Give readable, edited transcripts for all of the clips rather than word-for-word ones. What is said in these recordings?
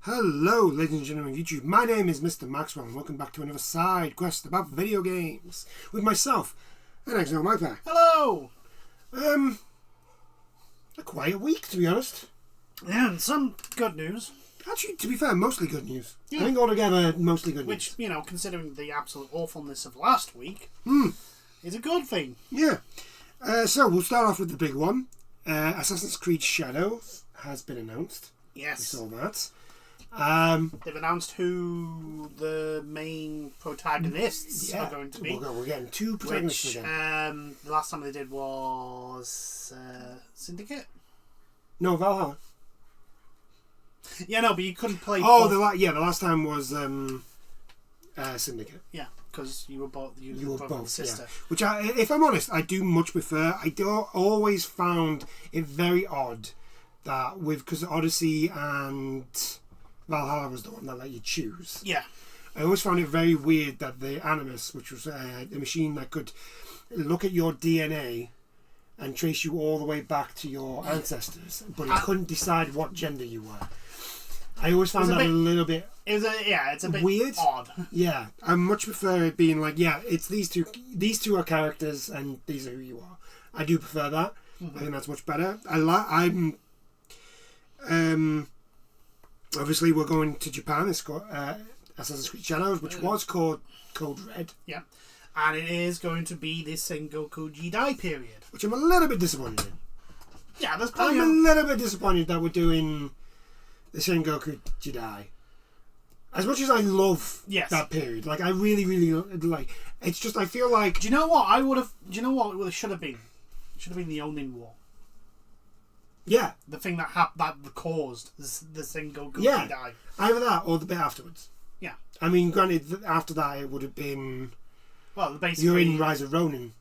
Hello, ladies and gentlemen of YouTube. My name is Mr. Maxwell, and welcome back to another side quest about video games with myself and Exilemagpie. Hello! A quiet week, to be honest. Yeah, and some good news. Actually, to be fair, mostly good news. Yeah. I think altogether, mostly good news. Which, you know, considering the absolute awfulness of last week, is a good thing. Yeah. So, we'll start off with the big one. Assassin's Creed Shadows has been announced. Yes. We saw that. They've announced who the main protagonists are going to be. We're getting two protagonists again. The last time they did was Syndicate? No, Valhalla. Yeah, no, but you couldn't play Oh, both. the last time was Syndicate. Yeah, because you were both sister. Yeah. Which, if I'm honest, I do much prefer. Always found it very odd that because Odyssey and Valhalla was the one that let you choose. Yeah. I always found it very weird that the Animus, which was a machine that could look at your DNA and trace you all the way back to your ancestors, but it couldn't decide what gender you were. I always found that a little bit. It's a bit weird, odd. Yeah, I much prefer it being like, yeah, it's these two. These two are characters, and these are who you are. I do prefer that. I think that's much better. Obviously, we're going to Japan. It's called Assassin's Creed Shadows, which was called Code Red. Yeah, and it is going to be this Sengoku Jidai period, Which I'm a little bit disappointed in. Yeah, I'm a little bit disappointed that we're doing the Sengoku Jidai. As much as I love that period, like I really, really like. It's just I feel like. Do you know what Do you know what it should have been? It should have been the Onin War. Yeah, the thing that caused the Sengoku Jidai. Either that or the bit afterwards. Yeah, I mean, granted, after that it would have been. Well, basically, you're in Rise of Ronin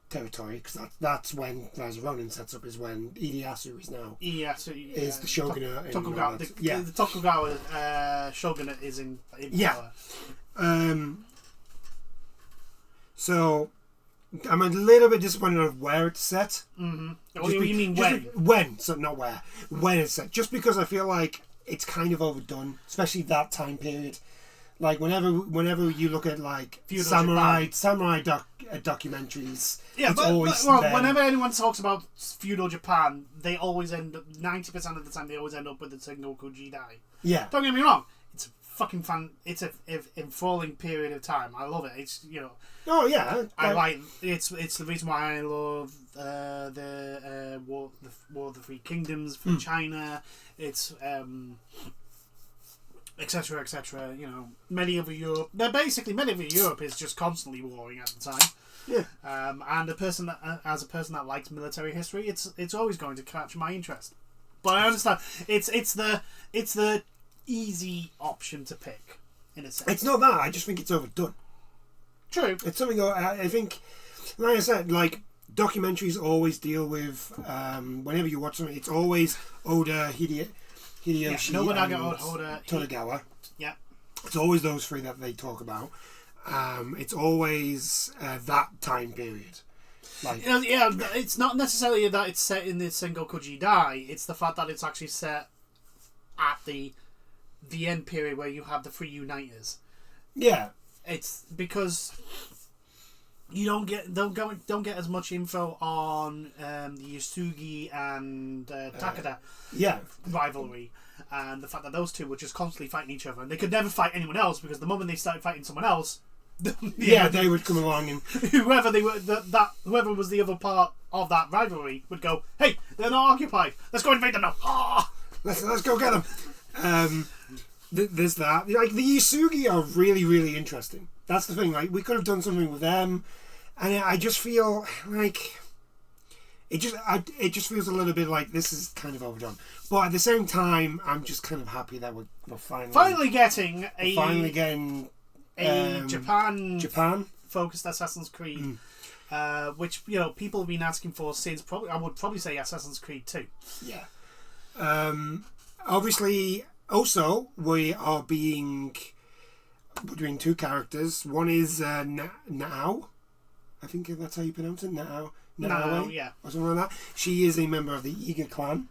territory, because that's when Rise of Ronin sets up, is when Ieyasu is now is the shogunate. The Tokugawa shogunate is in power. So I'm a little bit disappointed of where it's set. Mm-hmm. You mean when? When, so not where. When it's set. Just because I feel like it's kind of overdone, especially that time period. Like whenever you look at like samurai documentaries, whenever anyone talks about feudal Japan, they always end up 90% of the time they always end up with the Sengoku Jidai. Yeah. Don't get me wrong, it's fucking fun. It's a enthralling period of time. I love it. It's Oh yeah. I like it's the reason why I love the War of the Three Kingdoms from China. It's etc. etc. You know, medieval Europe. Medieval Europe is just constantly warring at the time. Yeah. And as a person that likes military history, it's always going to catch my interest. But I understand it's the easy option to pick in a sense. It's not that. I just think it's overdone. True. It's something I think, like I said, like documentaries always deal with whenever you watch something, it's always Oda, Hideyoshi, Nobunaga, Oda, Tokugawa. Yeah. It's always those three that they talk about. It's always that time period. Like, it's not necessarily that it's set in the Sengoku Jidai. It's the fact that it's actually set at the end period where you have the three uniters. Yeah. It's because you don't get as much info on the Yasugi and Takeda rivalry, and the fact that those two were just constantly fighting each other, and they could never fight anyone else because the moment they started fighting someone else, they would come along and whoever was the other part of that rivalry would go, "Hey, they're not occupied. Let's go invade them now. Let's go get them." There's that. Like the Yasugi are really, really interesting. That's the thing. Like we could have done something with them, and I just feel like it just feels a little bit like this is kind of overdone. But at the same time, I'm just kind of happy that we're finally getting a Japan focused Assassin's Creed, which people have been asking for since I would probably say Assassin's Creed 2. Yeah. Obviously. Also, we're doing two characters. One is Nao. I think that's how you pronounce it. Nao, yeah. Or something like that. She is a member of the Iga clan.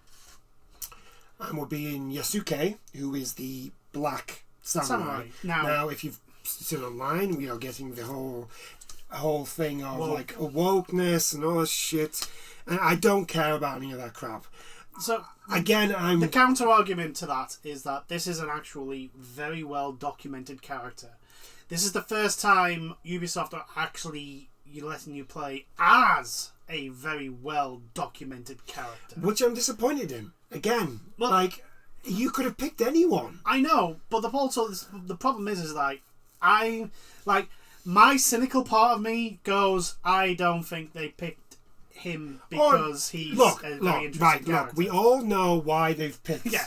and we're being Yasuke, who is the black samurai. Now, if you've seen online, we are getting the whole thing of like awokeness and all this shit, and I don't care about any of that crap. So again, the counter argument to that is that this is an actually very well documented character. This is the first time Ubisoft are actually letting you play as a very well documented character, which I'm disappointed in. Again, like you could have picked anyone. I know, but the problem is like my cynical part of me goes, I don't think they picked him because he's a very interesting character. Look, we all know why they've picked. Yeah.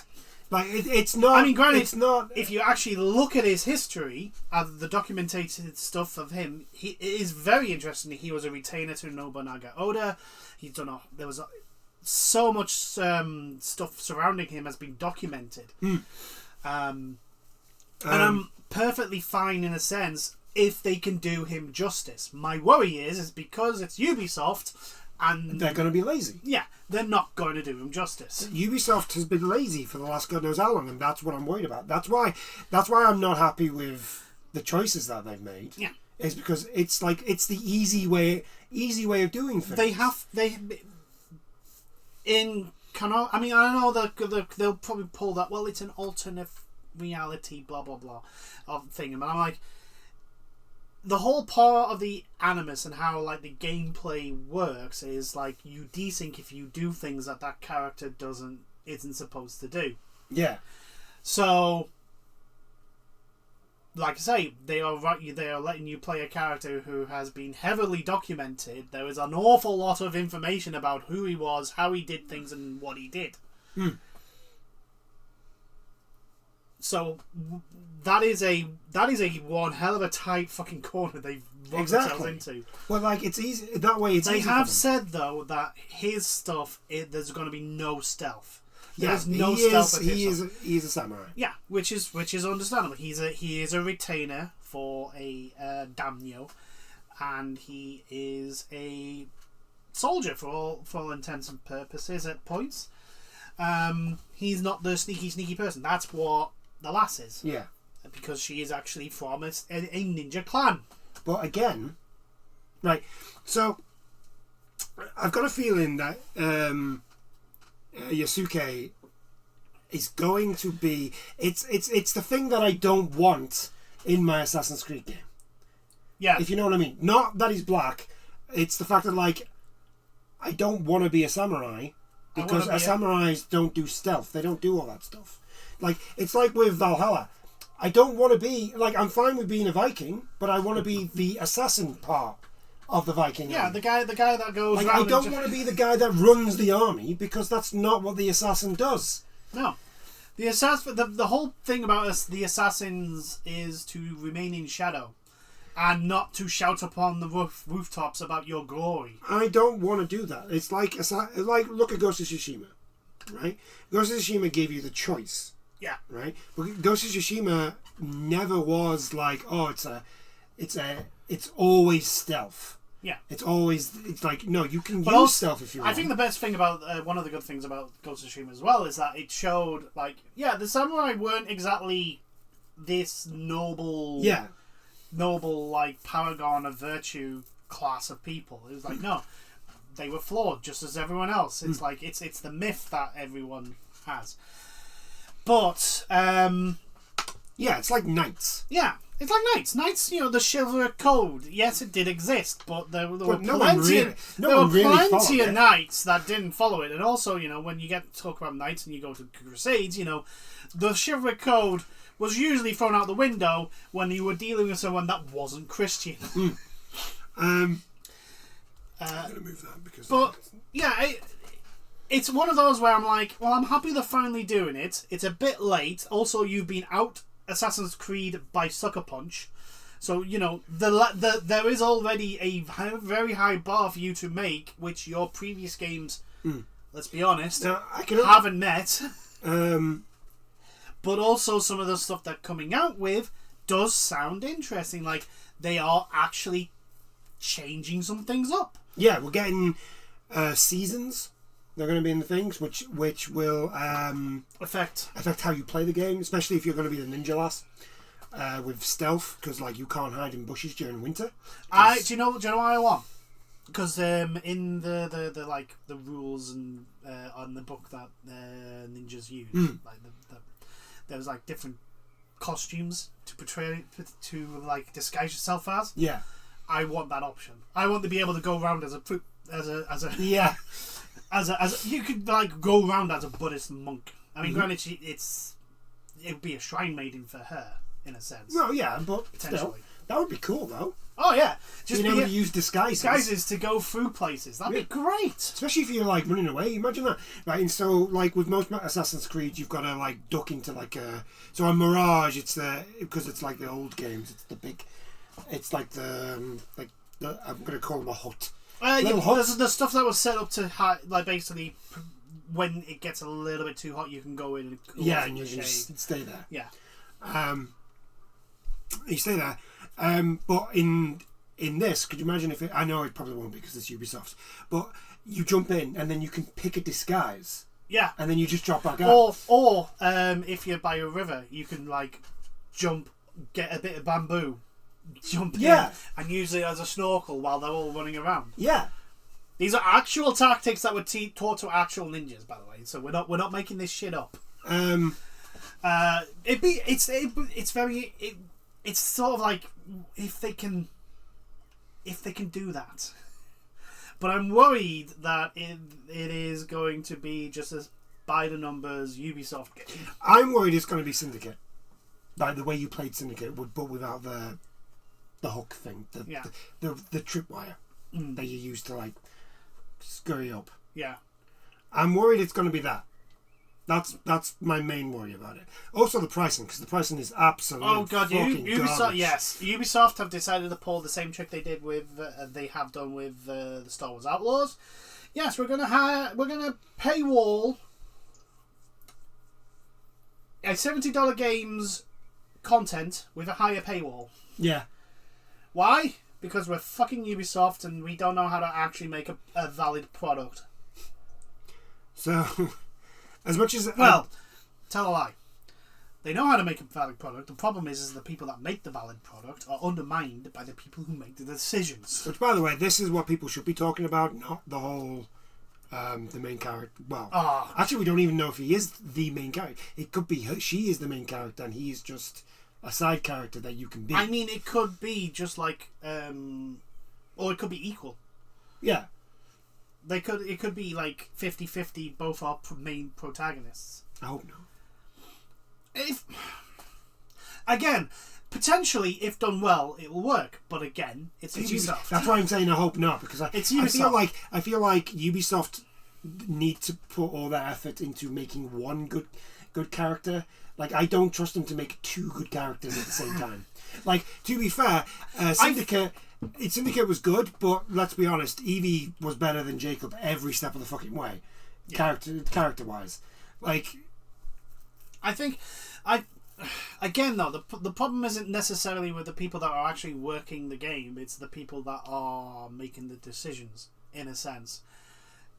Like, it's not... I mean, granted, it's not... if you actually look at his history, the documented stuff of him, it is very interesting. He was a retainer to Nobunaga Oda. There was so much stuff surrounding him has been documented. And I'm perfectly fine in a sense if they can do him justice. My worry is because it's Ubisoft... and they're going to be lazy. Yeah, they're not going to do him justice. Ubisoft has been lazy for the last God knows how long, and that's what I'm worried about. That's why I'm not happy with the choices that they've made. Yeah, is because it's the easy way of doing things. I know they'll probably pull that. Well, it's an alternate reality, blah blah blah, of thing, but I'm like. The whole part of the animus and how like the gameplay works is like you desync if you do things that character isn't supposed to do. Yeah. So, like I say, they are letting you play a character who has been heavily documented. There is an awful lot of information about who he was, how he did things, and what he did. So that is a one hell of a tight fucking corner they've locked themselves into. Well, like it's easy that way. It's they easy have said though that his stuff there's going to be no stealth. There's no stealth. He is a samurai. Yeah, which is understandable. He is a retainer for a daimyo, and he is a soldier for all intents and purposes at points. He's not the sneaky person. That's what the lass is. Yeah. Because she is actually from a ninja clan. But again, right, so I've got a feeling that Yasuke is going to be... It's the thing that I don't want in my Assassin's Creed game. Yeah. If you know what I mean. Not that he's black. It's the fact that, like, I don't want to be a samurai because samurais don't do stealth. They don't do all that stuff. Like, it's like with Valhalla. I don't want to be... Like, I'm fine with being a Viking, but I want to be the assassin part of the Viking army. The guy that goes like, I don't want to be the guy that runs the army because that's not what the assassin does. No. The whole thing about the assassins is to remain in shadow and not to shout upon the rooftops about your glory. I don't want to do that. It's like look at Ghost of Tsushima, right? Ghost of Tsushima gave you the choice. Yeah. Right? But Ghost of Tsushima never was like, oh, it's always stealth. Yeah. It's like, no, you can use stealth if you want. I think the best thing about, one of the good things about Ghost of Tsushima as well is that it showed, like, the samurai weren't exactly this noble, like, paragon of virtue class of people. It was like, no, they were flawed just as everyone else. It's like, it's the myth that everyone has. But, it's like knights. Yeah, it's like knights. Knights, the chivalric code. Yes, it did exist, but there were plenty of knights that didn't follow it. And also, when you get to talk about knights and you go to crusades, the chivalric code was usually thrown out the window when you were dealing with someone that wasn't Christian. I'm going to move that because... But, it's one of those where I'm like, well, I'm happy they're finally doing it. It's a bit late. Also, you've been out Assassin's Creed by Sucker Punch. So, there is already a very high bar for you to make, which your previous games, let's be honest, haven't met. But also some of the stuff they're coming out with does sound interesting. Like, they are actually changing some things up. Yeah, we're getting seasons. They're going to be in the things which will affect how you play the game, especially if you're going to be the ninja lass with stealth, because like you can't hide in bushes during winter. Do you know what I want? Because in the like the rules and on the book that ninjas use, like there was like different costumes to portray to like disguise yourself as. Yeah, I want that option. I want to be able to go around as a yeah. As you could like go around as a Buddhist monk. I mean, granted, it would be a shrine maiden for her in a sense. Well, yeah, but still, that would be cool though. Oh yeah, just being able to use disguises to go through places. That'd be great. Especially if you're like running away. Imagine that, right? And so, like with most Assassin's Creed, you've got to like duck into like a. So on Mirage, because it's like the old games. It's the big. It's like the I'm gonna call them a hut. There's the stuff that was set up to like basically when it gets a little bit too hot, you can go in and cool and you can just stay there. Yeah. You stay there. But in this, could you imagine if I know it probably won't be because it's Ubisoft, but you jump in and then you can pick a disguise. Yeah. And then you just drop back out. Or if you're by a river, you can like jump, get a bit of bamboo, jump in, and use it as a snorkel while they're all running around. Yeah. These are actual tactics that were taught to actual ninjas, by the way. So we're not making this shit up. It's sort of like if they can do that. But I'm worried that it is going to be just as by the numbers Ubisoft game. I'm worried it's going to be Syndicate. Like the way you played Syndicate, but without the hook thing, the tripwire that you use to like scurry up. Yeah, I'm worried it's going to be that. That's my main worry about it. Also the pricing, because the pricing is absolutely Ubisoft. Garbage. Yes, Ubisoft have decided to pull the same trick they did with they have done with the Star Wars Outlaws. Yes, we're gonna paywall a $70 games content with a higher paywall. Yeah. Why? Because we're fucking Ubisoft and we don't know how to actually make a valid product. So, as much as... tell a lie. They know how to make a valid product. The problem is the people that make the valid product are undermined by the people who make the decisions. Which, by the way, this is what people should be talking about, not the whole... the main character. Well, actually, we don't even know if he is the main character. It could be she is the main character, and he is just a side character that you can be. I mean, it could be just like, or it could be equal. Yeah, it could be like 50-50. Both are main protagonists. I hope not. Again, potentially, if done well, it will work. But again, it's Ubisoft. That's why I'm saying I hope not, because it's Ubisoft. I feel like Ubisoft need to put all their effort into making one good character. Like, I don't trust them to make two good characters at the same time. Like, to be fair, Syndicate was good, but let's be honest, Evie was better than Jacob every step of the fucking way, character wise. Like, I think again though the problem isn't necessarily with the people that are actually working the game. It's the people that are making the decisions. In a sense,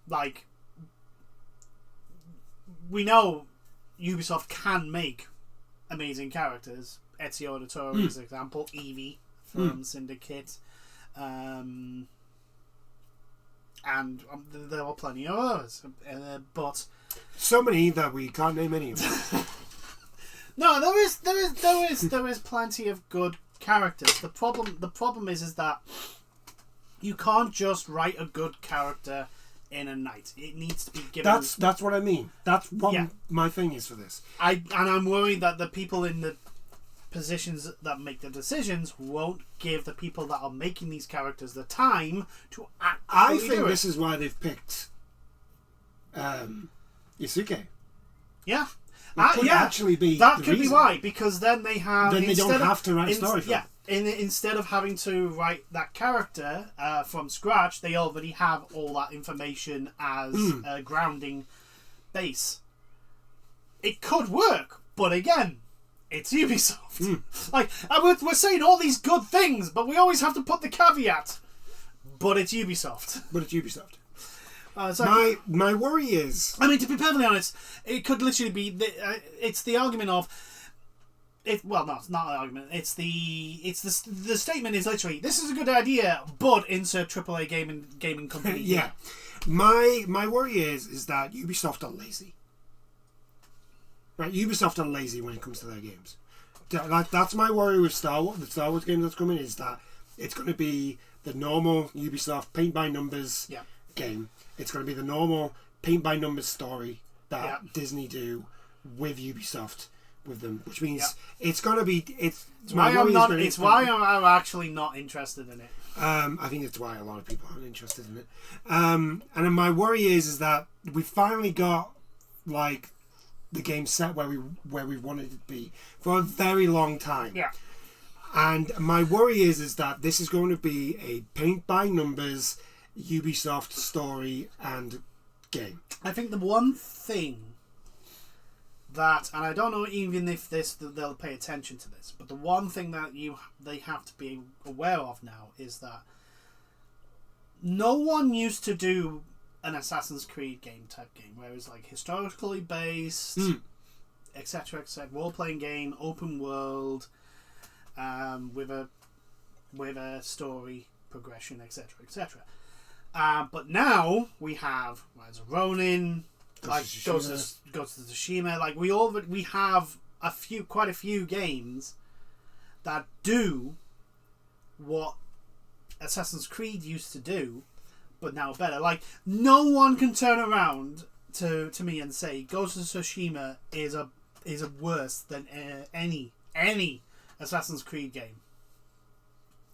like we know Ubisoft can make amazing characters. Ezio Auditore is an example. Evie from Syndicate, and there are plenty of others, but so many that we can't name any of them. No, there is plenty of good characters. The problem is that you can't just write a good character in a night. It needs to be given. That's what I mean. That's what my thing is for this. I'm worried that the people in the positions that make the decisions won't give the people that are making these characters the time to actually I think this is why they've picked Yusuke. Yeah. Could actually be that could be why, because then they have they don't have to write a story for instead of having to write that character from scratch, they already have all that information as a grounding base. It could work, but again, it's Ubisoft. Like we're saying all these good things, but we always have to put the caveat. But it's Ubisoft. My worry is... I mean, to be perfectly honest, it could literally be... it's the argument of... well, no, it's not an argument. It's the statement is literally, this is a good idea, but insert AAA gaming company. Yeah. My worry is that Ubisoft are lazy. Right, Ubisoft are lazy when it comes to their games. That's my worry with Star Wars. The Star Wars game that's coming is that it's going to be the normal Ubisoft paint by numbers game. It's going to be the normal paint by numbers story that Disney do with Ubisoft with them, which means it's going to be. It's why I'm actually not interested in it. I think it's why a lot of people aren't interested in it. And then my worry is that we finally got like the game set where we wanted it to be for a very long time. Yeah. And my worry is that this is going to be a paint by numbers Ubisoft story and game. I think the one thing that, and I don't know even if they'll pay attention to this, but the one thing that they have to be aware of now is that no one used to do an Assassin's Creed type game, where it's like historically based, etc., role-playing game, open world, with a story progression, etc., etc. But now we have Rise of Ronin, Ghost of Tsushima. Like we have quite a few games that do what Assassin's Creed used to do, but now better. Like no one can turn around to me and say Ghost of Tsushima is worse than any Assassin's Creed game,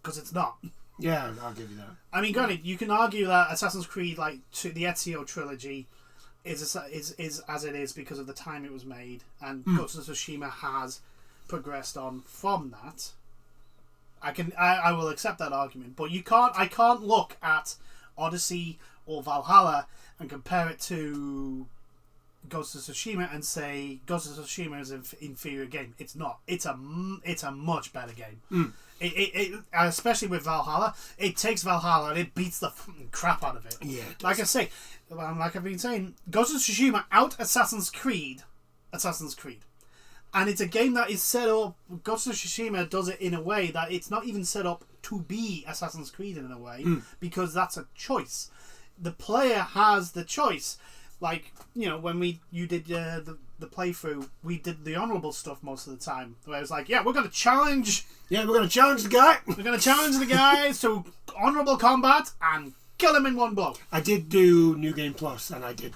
because it's not. Yeah, I'll give you that. I mean, granted, you can argue that Assassin's Creed, like the Ezio trilogy, is as it is because of the time it was made, and Ghost of Tsushima has progressed on from that. I will accept that argument, but I can't look at Odyssey or Valhalla and compare it to Ghost of Tsushima and say Ghost of Tsushima is an inferior game. It's not. It's a much better game. It especially with Valhalla, it takes Valhalla and it beats the fucking crap out of it. Yeah. Like I've been saying, Ghost of Tsushima out Assassin's Creed, and it's a game that is set up. Ghost of Tsushima does it in a way that it's not even set up to be Assassin's Creed in a way, because that's a choice. The player has the choice. Like, you know, when you did the playthrough, we did the honourable stuff most of the time. Where it was like, we're going to challenge... Yeah, we're going to challenge the guy. We're going to challenge the guys to honourable combat and kill him in one blow. I did do New Game Plus, and I did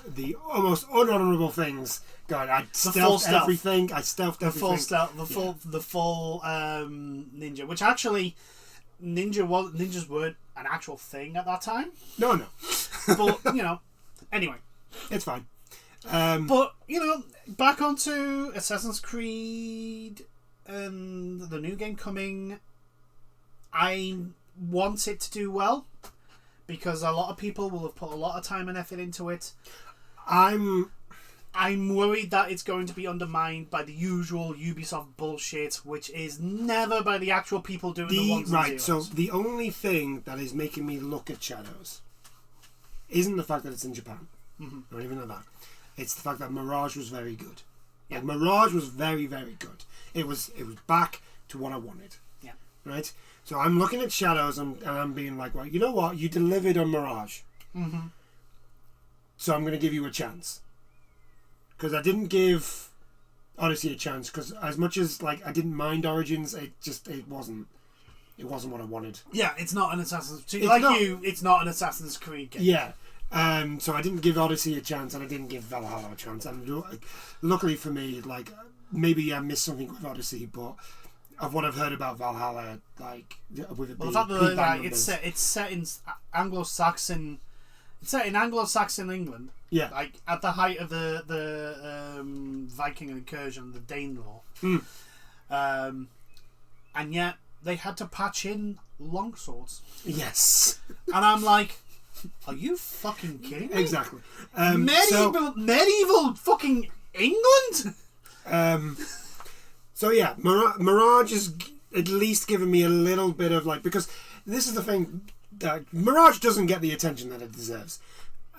the almost unhonourable things. God, I stealthed everything. I stealthed everything. The full ninja, which actually ninjas weren't an actual thing at that time. No. But you know, anyway, it's fine. But you know, back onto Assassin's Creed and the new game coming. I want it to do well, because a lot of people will have put a lot of time and effort into it. I'm worried that it's going to be undermined by the usual Ubisoft bullshit, which is never by the actual people doing the ones and zeros. So the only thing that is making me look at Shadows isn't the fact that it's in Japan. Not even that. It's the fact that Mirage was very good. Yeah. Like, Mirage was very, very good. It was back to what I wanted. Yeah. Right? So I'm looking at Shadows and I'm being like, well, you know what? You delivered on Mirage. So I'm going to give you a chance. Because I didn't give Odyssey a chance. Because as much as like I didn't mind Origins, it wasn't what I wanted. Yeah, it's not an Assassin's Creed. It's not an Assassin's Creed game. Yeah. So I didn't give Odyssey a chance, and I didn't give Valhalla a chance. And luckily for me, like maybe I missed something with Odyssey, but of what I've heard about Valhalla, like with it being it's set in Anglo-Saxon. It's set in Anglo-Saxon England. Yeah, like at the height of the Viking incursion, the Danelaw. And yet they had to patch in longswords. Yes, and I'm like, are you fucking kidding me? Exactly. Medieval fucking England. So yeah, Mirage is at least giving me a little bit of like, because this is the thing, that Mirage doesn't get the attention that it deserves.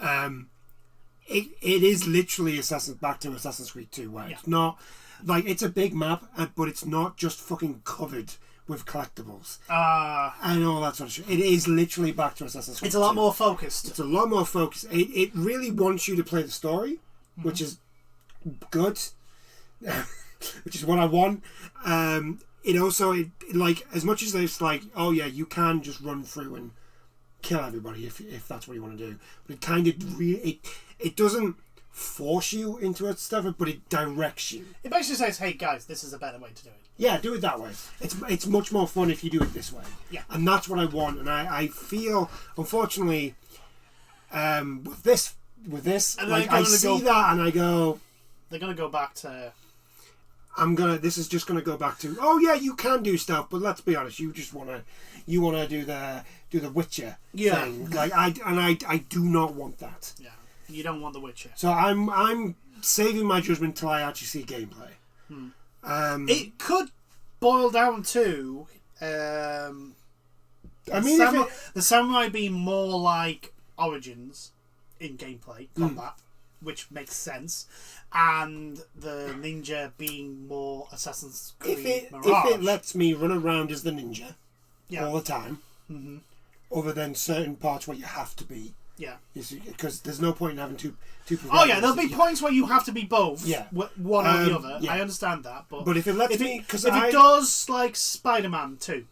It is literally back to Assassin's Creed 2, where it's not like it's a big map, but it's not just fucking covered with collectibles and all that sort of shit. It is literally back to Assassin's Creed. It's a lot more focused. It's a lot more focused. It really wants you to play the story, which is good, which is what I want. It also like as much as it's like, oh yeah, you can just run through and kill everybody if that's what you want to do, but it kind of it doesn't force you into it stuff, but it directs you. It basically says, hey guys, this is a better way to do it. Yeah, do it that way. It's much more fun if you do it this way. Yeah, and that's what I want. And I feel, unfortunately, with this, and like I see that and I go, they're gonna go back to. This is just gonna go back to. Oh yeah, you can do stuff, but let's be honest, you wanna do the Witcher thing. Like I do not want that. Yeah, you don't want the Witcher. So I'm saving my judgment till I actually see gameplay. It could boil down to the samurai being more like Origins in gameplay combat, which makes sense, and the ninja being more Assassin's Creed Mirage. If it lets me run around as the ninja all the time, other than certain parts where you have to be. Yeah. Because there's no point in having two Oh yeah, there'll be points where you have to be both. Yeah. One or the other. Yeah. I understand that, but if it lets me, because if it does like Spider-Man 2,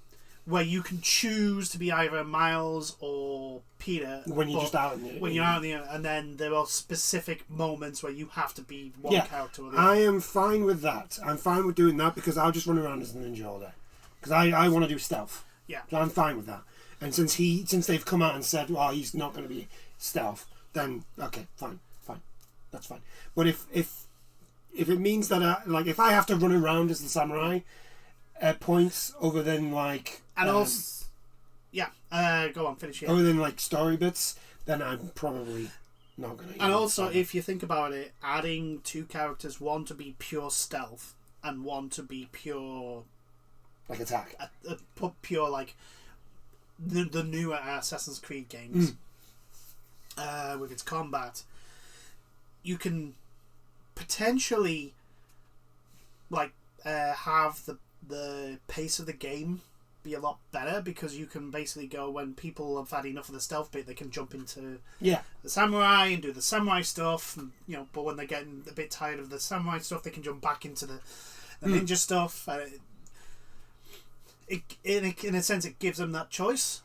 where you can choose to be either Miles or Peter when you're out in the and then there are specific moments where you have to be one character or the other. I am fine with that. I'm fine with doing that because I'll just run around as a ninja all day because I want to do stealth. Yeah. So I'm fine with that. And since they've come out and said, well, he's not going to be stealth, then okay, fine, that's fine. But if it means that if I have to run around as the samurai at points other than like also go on, finish it. Other than like story bits, then I'm probably not going to. And also, if you think about it, adding two characters, one to be pure stealth and one to be pure like attack, pure like. The newer Assassin's Creed games with its combat, you can potentially have the pace of the game be a lot better because you can basically go when people have had enough of the stealth bit, they can jump into the samurai and do the samurai stuff, and, but when they're getting a bit tired of the samurai stuff, they can jump back into the ninja stuff. In a sense, it gives them that choice.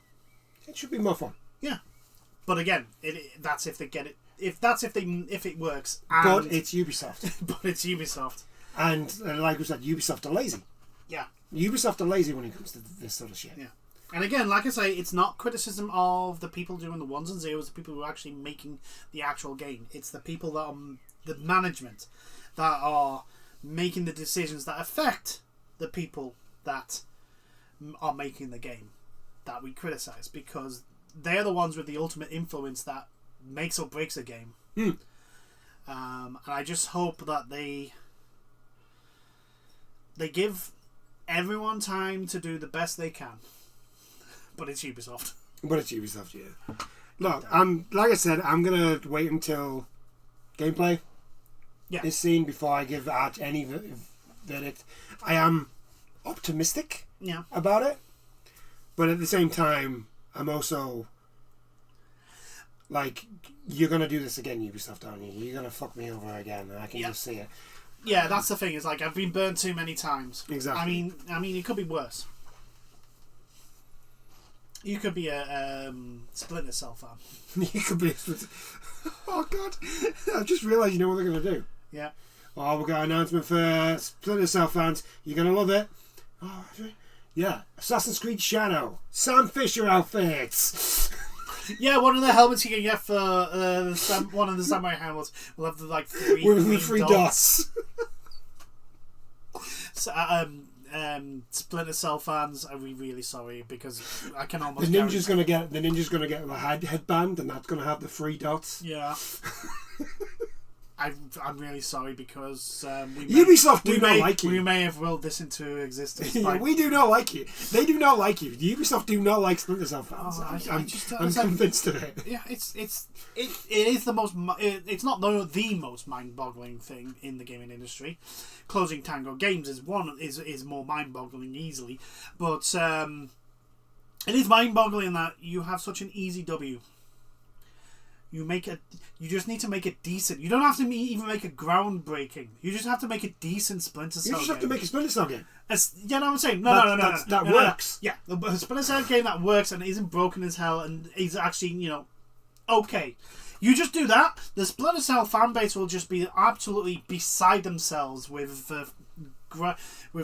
It should be more fun. Yeah, but again, that's if they get it. If it works. But it's Ubisoft. But it's Ubisoft. And like we said, Ubisoft are lazy. Yeah. Ubisoft are lazy when it comes to this sort of shit. Yeah. And again, like I say, it's not criticism of the people doing the ones and zeros, the people who are actually making the actual game. It's the people that are the management that are making the decisions that affect the people that are making the game that we criticize, because they're the ones with the ultimate influence that makes or breaks a game. And I just hope that they give everyone time to do the best they can. But it's Ubisoft. Yeah. Look, like I said, I'm gonna wait until gameplay is seen before I give out any verdict. I am optimistic about it, but at the same time, I'm also like, you're gonna do this again, Ubisoft, aren't you? You're gonna fuck me over again, and I can just see it. Yeah, that's the thing. It's like I've been burned too many times. Exactly. I mean, it could be worse. You could be a Splinter Cell fan. You could be. Oh God! I just realised you know what they're gonna do. Yeah. Oh, we've got an announcement for Splinter Cell fans. You're gonna love it. Oh, yeah. Assassin's Creed Shadow. Sam Fisher outfits. Yeah, one of the helmets you can get for one of the samurai helmets will have the three dots. So, Splinter Cell fans, are we really sorry, because I can almost. The ninja's gonna get a headband, and that's gonna have the 3 dots. Yeah. I'm really sorry because Ubisoft do not like you. We may have willed this into existence. Yeah, we do not like you. They do not like you. Ubisoft do not like Splinter Cell fans. I'm convinced of it. Yeah, it is the most. It's not the most mind-boggling thing in the gaming industry. Closing Tango Games is more mind-boggling easily, but it is mind-boggling that you have such an easy W. You just need to make it decent. You don't have to even make it groundbreaking. You just have to make a decent Splinter Cell game. You just have to make a Splinter Cell game. You know what I'm saying? No. That works. Yeah, a Splinter Cell game that works and isn't broken as hell and is actually, okay. You just do that, the Splinter Cell fan base will just be absolutely beside themselves with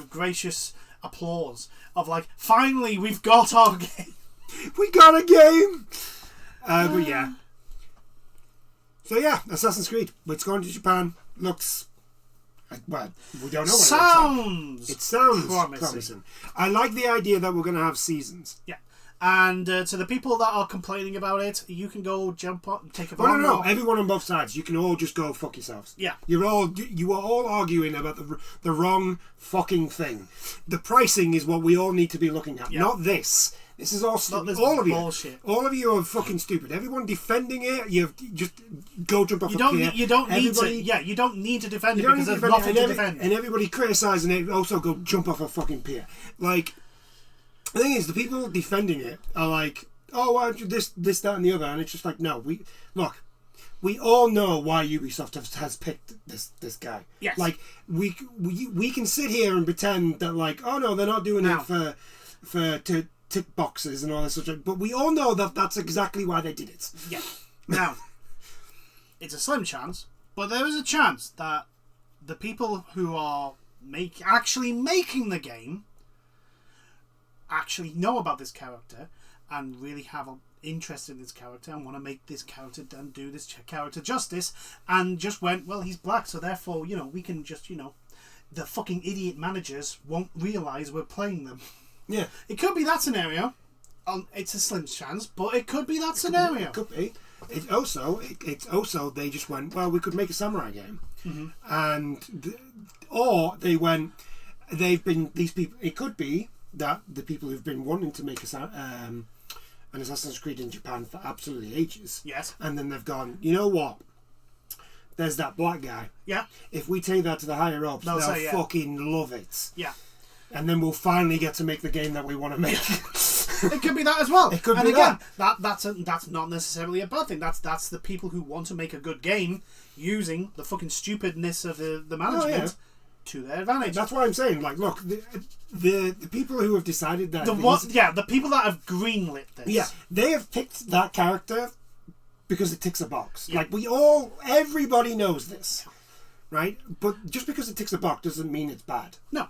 gracious applause of like, finally, we've got our game. We got a game! But yeah. So yeah, Assassin's Creed. It's going to Japan. Looks... Well, we don't know what it sounds promising. I like the idea that we're going to have seasons. Yeah. And to the people that are complaining about it, you can go jump up, take a vote. No. Everyone on both sides. You can all just go fuck yourselves. Yeah. You are all arguing about the wrong fucking thing. The pricing is what we all need to be looking at, not this. This is all of you. Bullshit. All of you are fucking stupid. Everyone defending it, you just go jump off a pier. You don't need to defend it because there's nothing to defend. And everybody criticising it also go jump off a fucking pier. Like, the thing is, the people defending it are like, oh, why don't you this, that, and the other? And it's just like, no, we all know why Ubisoft has picked this guy. Yes. Like, we can sit here and pretend that, like, oh no, they're not doing it to tick boxes and all this sort of, but we all know that that's exactly why they did it. Yeah. Now, it's a slim chance, but there is a chance that the people who are actually making the game actually know about this character and really have an interest in this character and want to make this character and do this character justice, and just went, well, he's black, so therefore, we can just, the fucking idiot managers won't realise we're playing them. Yeah. It could be that scenario. It's a slim chance, but it could be that scenario. It could be. It's also they just went, well, we could make a samurai game. Mm-hmm. Or they went, these people, it could be that the people who've been wanting to make an Assassin's Creed in Japan for absolutely ages. Yes. And then they've gone, you know what? There's that black guy. Yeah. If we take that to the higher ups, they'll fucking love it. Yeah. And then we'll finally get to make the game that we want to make. It could be that as well. It could and be again, that's not necessarily a bad thing. That's the people who want to make a good game using the fucking stupidness of the management to their advantage. That's why I'm saying, like, look, the people who have decided that the people that have greenlit this, they have picked that character because it ticks a box. Yeah. Like everybody knows this, right? But just because it ticks a box doesn't mean it's bad. No.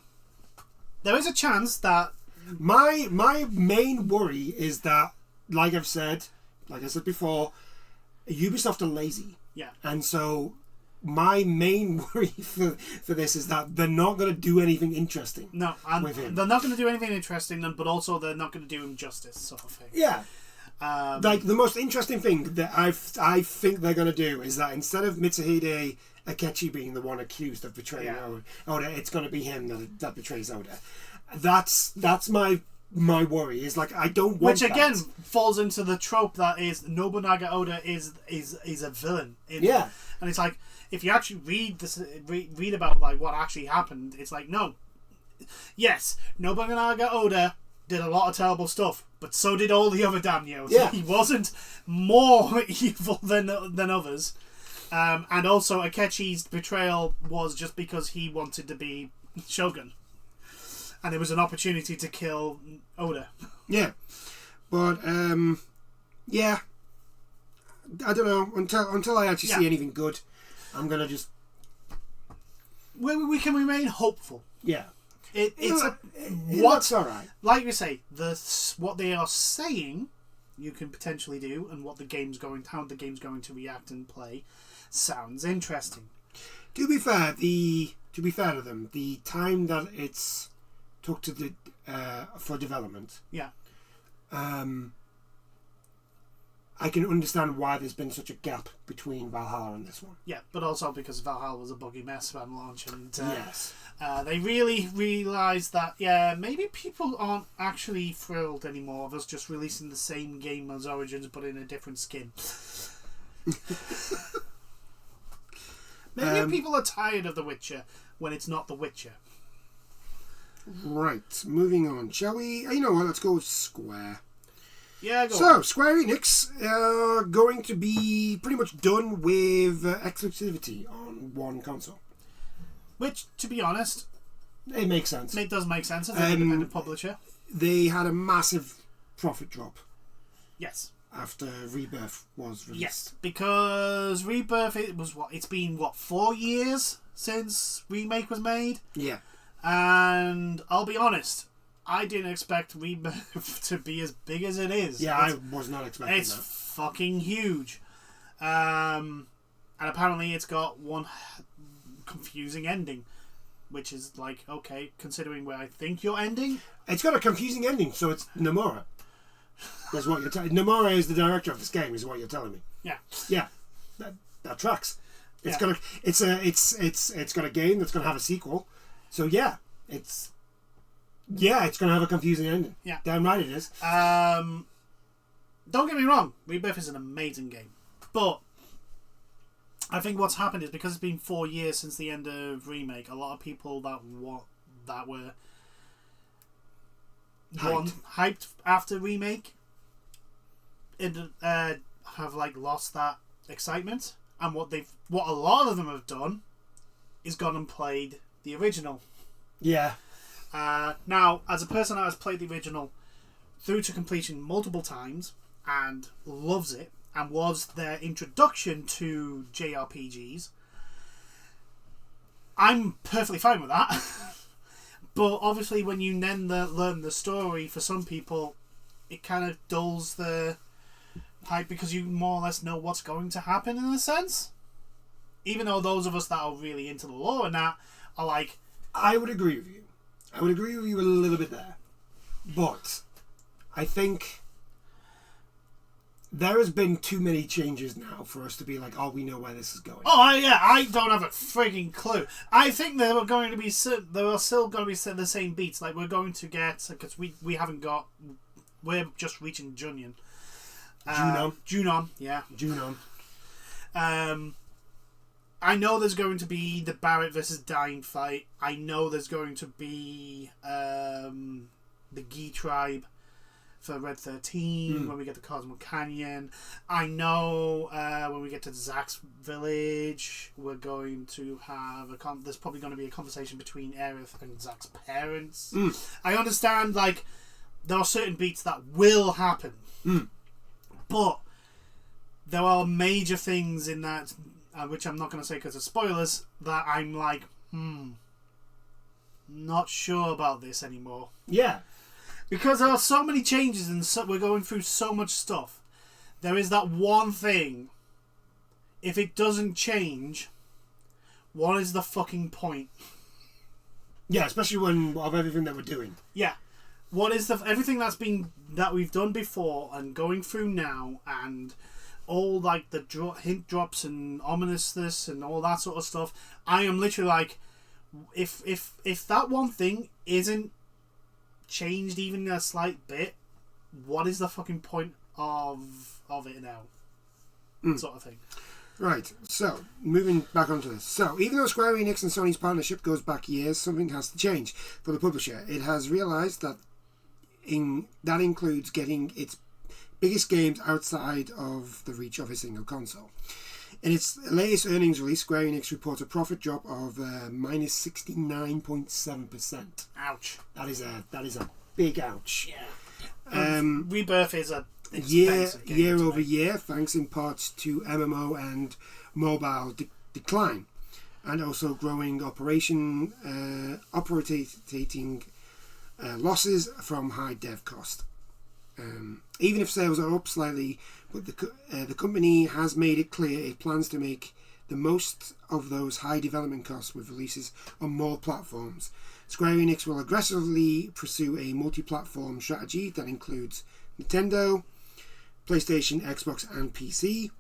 There is a chance that... My main worry is that, like I said before, Ubisoft are lazy. Yeah. And so my main worry for this is that they're not going to do anything interesting. No, and with him. They're not going to do anything interesting, but also they're not going to do him justice, sort of thing. Yeah. Like, the most interesting thing that I think they're going to do is that instead of Mitsuhide Akechi being the one accused of betraying Oda, it's going to be him that betrays Oda. That's my worry. Is like, I don't want Which again falls into the trope that is Nobunaga Oda is a villain. And it's like, if you actually read about like what actually happened, it's like, no, yes, Nobunaga Oda did a lot of terrible stuff, but so did all the other daimyos. Yeah. He wasn't more evil than others. And also, Akechi's betrayal was just because he wanted to be shogun. And it was an opportunity to kill Oda. Yeah. But, yeah. I don't know. Until I actually see anything good, I'm going to just... We can remain hopeful. Yeah. What's all right. Like you say, what they are saying you can potentially do, and how the game's going to react and play, sounds interesting. To be fair to them, the time that it's took to for development, I can understand why there's been such a gap between Valhalla and this one. Yeah, but also because Valhalla was a buggy mess around launch, and yes. They really realised that, maybe people aren't actually thrilled anymore of us just releasing the same game as Origins but in a different skin. Maybe people are tired of The Witcher when it's not The Witcher. Right, moving on. Shall we? You know what, let's go with Square. Yeah, go on. on. Square Enix are going to be pretty much done with exclusivity on one console. Which, to be honest, it makes sense. It does make sense as an independent publisher. They had a massive profit drop. Yes. After Rebirth was released. Yes, because Rebirth, it's been 4 years since Remake was made? Yeah. And I'll be honest, I didn't expect Rebirth to be as big as it is. Yeah, I was not expecting that. It's fucking huge. And apparently it's got one confusing ending, which is like, okay, considering where I think you're ending. It's got a confusing ending, so it's Nomura. That's what you're telling me. Nomura is the director of this game, is what you're telling me. Yeah. Yeah. That tracks. It's got a game that's gonna have a sequel. So it's gonna have a confusing ending. Yeah. Damn right it is. Don't get me wrong, Rebirth is an amazing game. But I think what's happened is because it's been 4 years since the end of Remake, a lot of people that were hyped after Remake have lost that excitement, and what a lot of them have done is gone and played the original. Yeah. Now, as a person that has played the original through to completion multiple times and loves it, and was their introduction to JRPGs, I'm perfectly fine with that. But obviously when you then learn the story, for some people it kind of dulls the hype because you more or less know what's going to happen in a sense. Even though those of us that are really into the lore and that are like... I would agree with you. I would agree with you a little bit there. But I think there has been too many changes now for us to be like, oh, we know where this is going. Oh, yeah, I don't have a frigging clue. I think there are still going to be the same beats. Like, we're going to get... Because we haven't got... We're just reaching Junon. Junon, yeah. Junon. I know there's going to be the Barrett versus Dyne fight. I know there's going to be the Gi tribe for Red 13 when we get to Cosmo Canyon. I know when we get to Zack's village, we're going to have there's probably going to be a conversation between Aerith and Zack's parents. I understand, like, there are certain beats that will happen, but there are major things in that, which I'm not going to say because of spoilers, that I'm like, not sure about this anymore. Yeah. Because there are so many changes and we're going through so much stuff. There is that one thing. If it doesn't change, what is the fucking point? Yeah, especially when of everything that we're doing. Yeah. What is everything that we've done before and going through now, and all like the hint drops and ominousness and all that sort of stuff. I am literally like, if that one thing isn't changed even a slight bit, what is the fucking point of it now? Sort of thing. Right, so moving back onto this. So even though Square Enix and Sony's partnership goes back years, something has to change for the publisher. It has realised that that includes getting its biggest games outside of the reach of a single console. In its latest earnings release, Square Enix reports a profit drop of minus 69.7%. Ouch. That is a big ouch. Yeah. Rebirth is a year over year, thanks in part to MMO and mobile decline, and also growing operating losses from high dev cost. Even if sales are up slightly, but the company has made it clear it plans to make the most of those high development costs with releases on more platforms. Square Enix will aggressively pursue a multi-platform strategy that includes Nintendo, PlayStation, Xbox, and PC.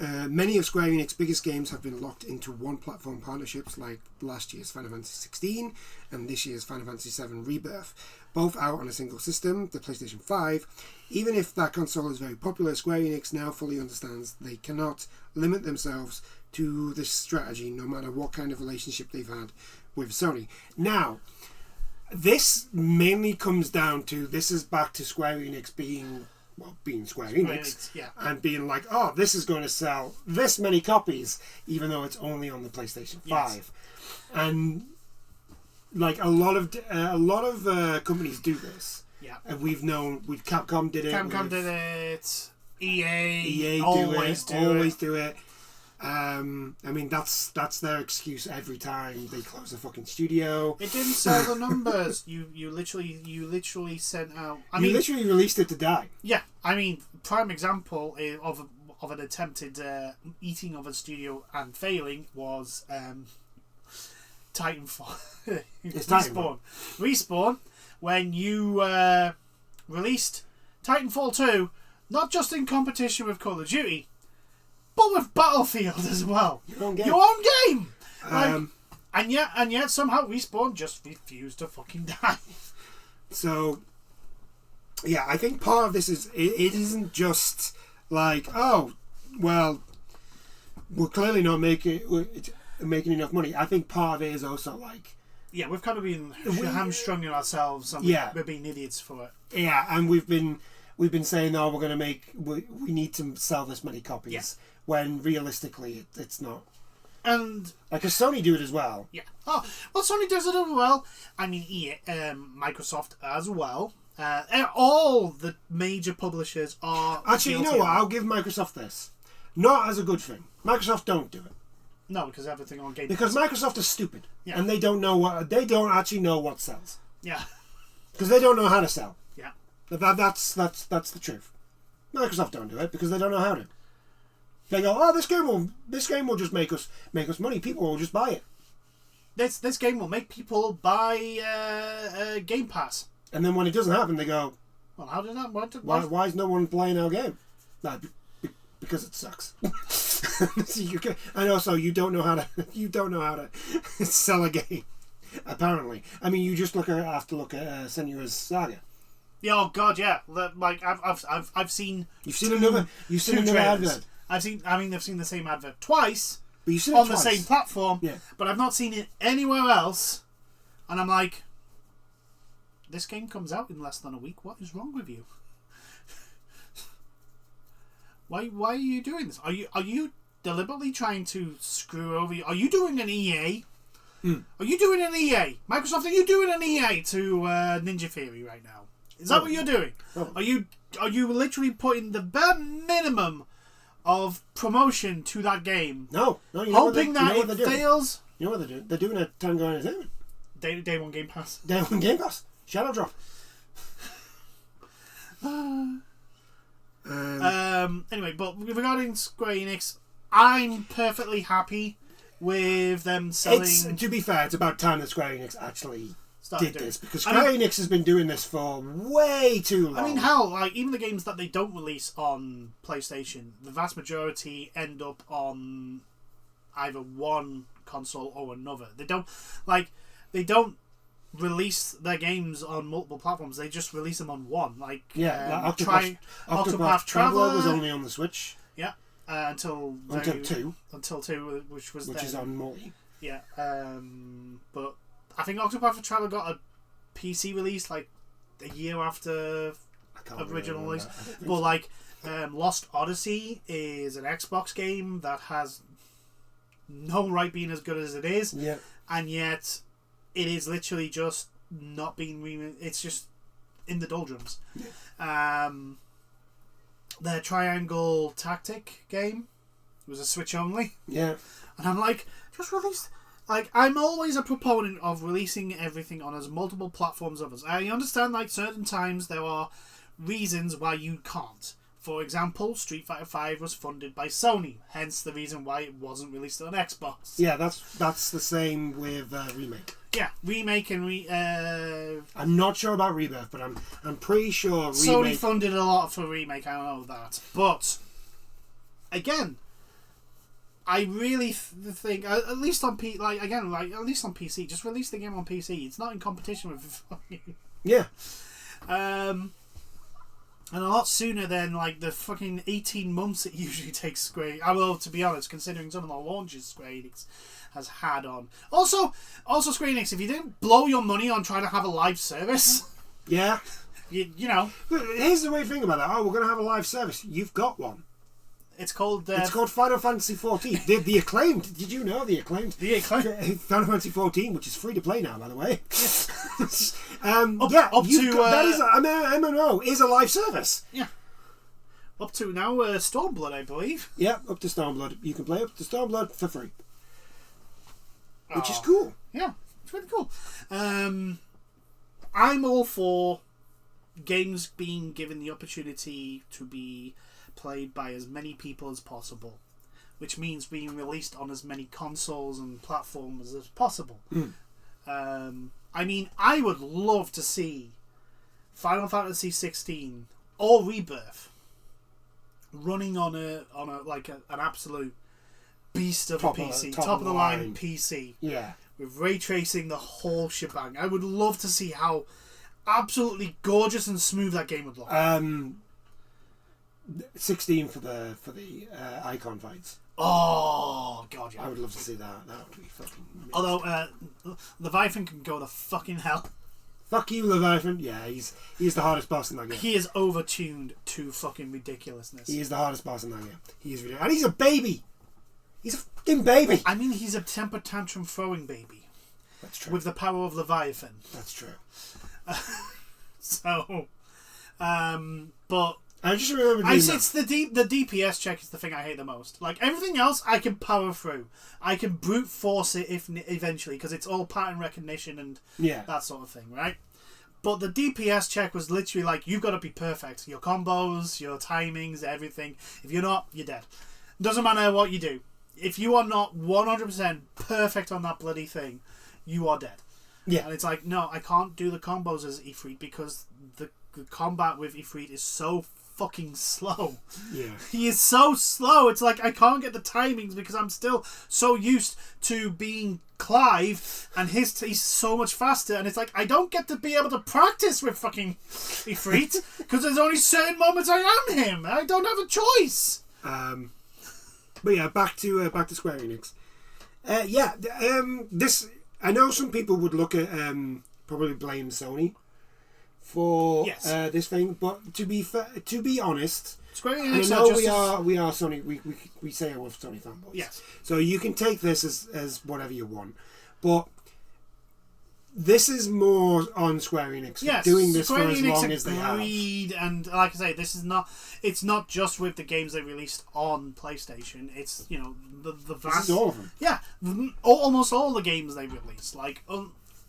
Many of Square Enix's biggest games have been locked into one-platform partnerships, like last year's Final Fantasy XVI and this year's Final Fantasy VII Rebirth, both out on a single system, the PlayStation 5. Even if that console is very popular, Square Enix now fully understands they cannot limit themselves to this strategy, no matter what kind of relationship they've had with Sony. Now, this mainly comes down to, this is back to Square Enix being Square Enix, and being like, oh, this is going to sell this many copies, even though it's only on the PlayStation 5. Yes. And like a lot of companies do this. Yeah, and Capcom did it. Did it. EA always do it. I mean, that's their excuse every time they close a fucking studio. It didn't sell the numbers. You literally sent out. You literally released it to die. Yeah, I mean, prime example of an attempted eating of a studio and failing was Titanfall. It's Respawn. When you released Titanfall 2, not just in competition with Call of Duty, but with Battlefield as well. Your own game. And yet somehow Respawn just refused to fucking die. So, yeah, I think part of this is it isn't just like, oh, well, we're clearly not making enough money. I think part of it is also like, yeah, we've kind of been hamstringing ourselves, and we're being idiots for it. Yeah, and we've been saying, oh, we're going to we need to sell this many copies. Yeah. When realistically, it's not. And like, cause Sony do it as well. Yeah. Oh, well, Sony does it as well. I mean, Microsoft as well. All the major publishers are. Actually, you know what? I'll give Microsoft this. Not as a good thing. Microsoft don't do it. No, because everything on Game Pass. Because Microsoft is stupid, and they don't actually know what sells. Yeah. Because they don't know how to sell. Yeah. That's the truth. Microsoft don't do it because they don't know how to. They go, oh, this game will just make us money. People will just buy it. This game will make people buy Game Pass. And then when it doesn't happen, they go, well, how did that? Why is no one playing our game? Because it sucks. And also, you don't know how to sell a game. Apparently, I mean, you just have to look at Senua's Saga. Yeah, oh god, yeah. Like I've seen. You've seen another advert. I've seen the same advert twice, but you've seen it on twice. The same platform. Yeah. But I've not seen it anywhere else, and I'm like, this game comes out in less than a week. What is wrong with you? Why are you doing this? Are you deliberately trying to screw over? Are you doing an EA? Are you doing an EA? Microsoft, are you doing an EA to Ninja Theory right now? Is that what you're doing? Are you literally putting the bare minimum of promotion to that game? No. Hoping that it fails. You know what they're doing? They're doing a Tango Entertainment. Day one Game Pass. Day one Game Pass. Shadow Drop. Anyway, but regarding Square Enix, I'm perfectly happy with them selling. To be fair, it's about time that Square Enix actually did this, because Square Enix has been doing this for way too long. I mean, hell, like even the games that they don't release on PlayStation, the vast majority end up on either one console or another. They don't release their games on multiple platforms. They just release them on one. Like Octopath Traveler was only on the Switch. Yeah, until 2, which is on multi. Yeah, but I think Octopath Traveler got a PC release like a year after original release. But like Lost Odyssey is an Xbox game that has no right being as good as it is. Yeah, and yet it is literally just not being it's just in the doldrums. Yeah. Their Triangle Tactic game was a Switch only. Yeah. And I'm like, just release. Like, I'm always a proponent of releasing everything on as multiple platforms of us. I understand, like, certain times there are reasons why you can't. For example, Street Fighter V was funded by Sony, hence the reason why it wasn't released on Xbox. Yeah, that's the same with Remake. Yeah, remake and I'm not sure about Rebirth, but I'm pretty sure Sony funded a lot for remake. I know that, but again, I really think at least on at least on PC, just release the game on PC. It's not in competition with fucking and a lot sooner than like the fucking 18 months it usually takes Square. Well, to be honest, considering some of the launches Square Enix has had on. Also Square Enix, if you didn't blow your money on trying to have a live service, you know. But here's the weird thing about that. Oh, we're gonna have a live service. You've got one. It's called Final Fantasy XIV. The acclaimed. Did you know the acclaimed? The acclaimed Final Fantasy XIV, which is free to play now, by the way. That is MMO is a live service. Yeah. Up to now, Stormblood, I believe. Yeah, up to Stormblood. You can play up to Stormblood for free, which is cool. Yeah, it's really cool. I'm all for games being given the opportunity to be played by as many people as possible, which means being released on as many consoles and platforms as possible. I mean, I would love to see Final Fantasy 16 or Rebirth running on an absolute beast of a PC, top of the line PC, with ray tracing, the whole shebang. I would love to see how absolutely gorgeous and smooth that game would look. 16 for the icon fights. Oh god, yeah! I would love to see that. That would be fucking amazing. Although Leviathan can go to fucking hell. Fuck you, Leviathan. Yeah, he's the hardest boss in that game. He is overtuned to fucking ridiculousness. He is the hardest boss in that game. He is ridiculous. And he's a baby. He's a fucking baby. I mean, he's a temper tantrum throwing baby. That's true. With the power of Leviathan. That's true. But I just remember it's the DPS check is the thing I hate the most. Like everything else, I can power through. I can brute force it eventually because it's all pattern recognition and that sort of thing, right? But the DPS check was literally like you've got to be perfect. Your combos, your timings, everything. If you're not, you're dead. Doesn't matter what you do. If you are not 100% perfect on that bloody thing, you are dead. Yeah. And it's like, no, I can't do the combos as Ifrit because the combat with Ifrit is so fucking slow. Yeah. He is so slow. It's like I can't get the timings because I'm still so used to being Clive and he's so much faster, and it's like I don't get to be able to practice with fucking Ifrit because there's only certain moments I am him. I don't have a choice. But yeah, back to Square Enix. This I know some people would look at probably blame Sony for this thing, but to be honest, Square Enix. I know we are Sony. We say we're Sony fanboys. Yes. So you can take this as whatever you want, but this is more on Square Enix doing this Square for as Enix long as they have. And like I say, this is not. It's not just with the games they released on PlayStation. It's the vast. This is all of them. Yeah, almost all the games they released. Like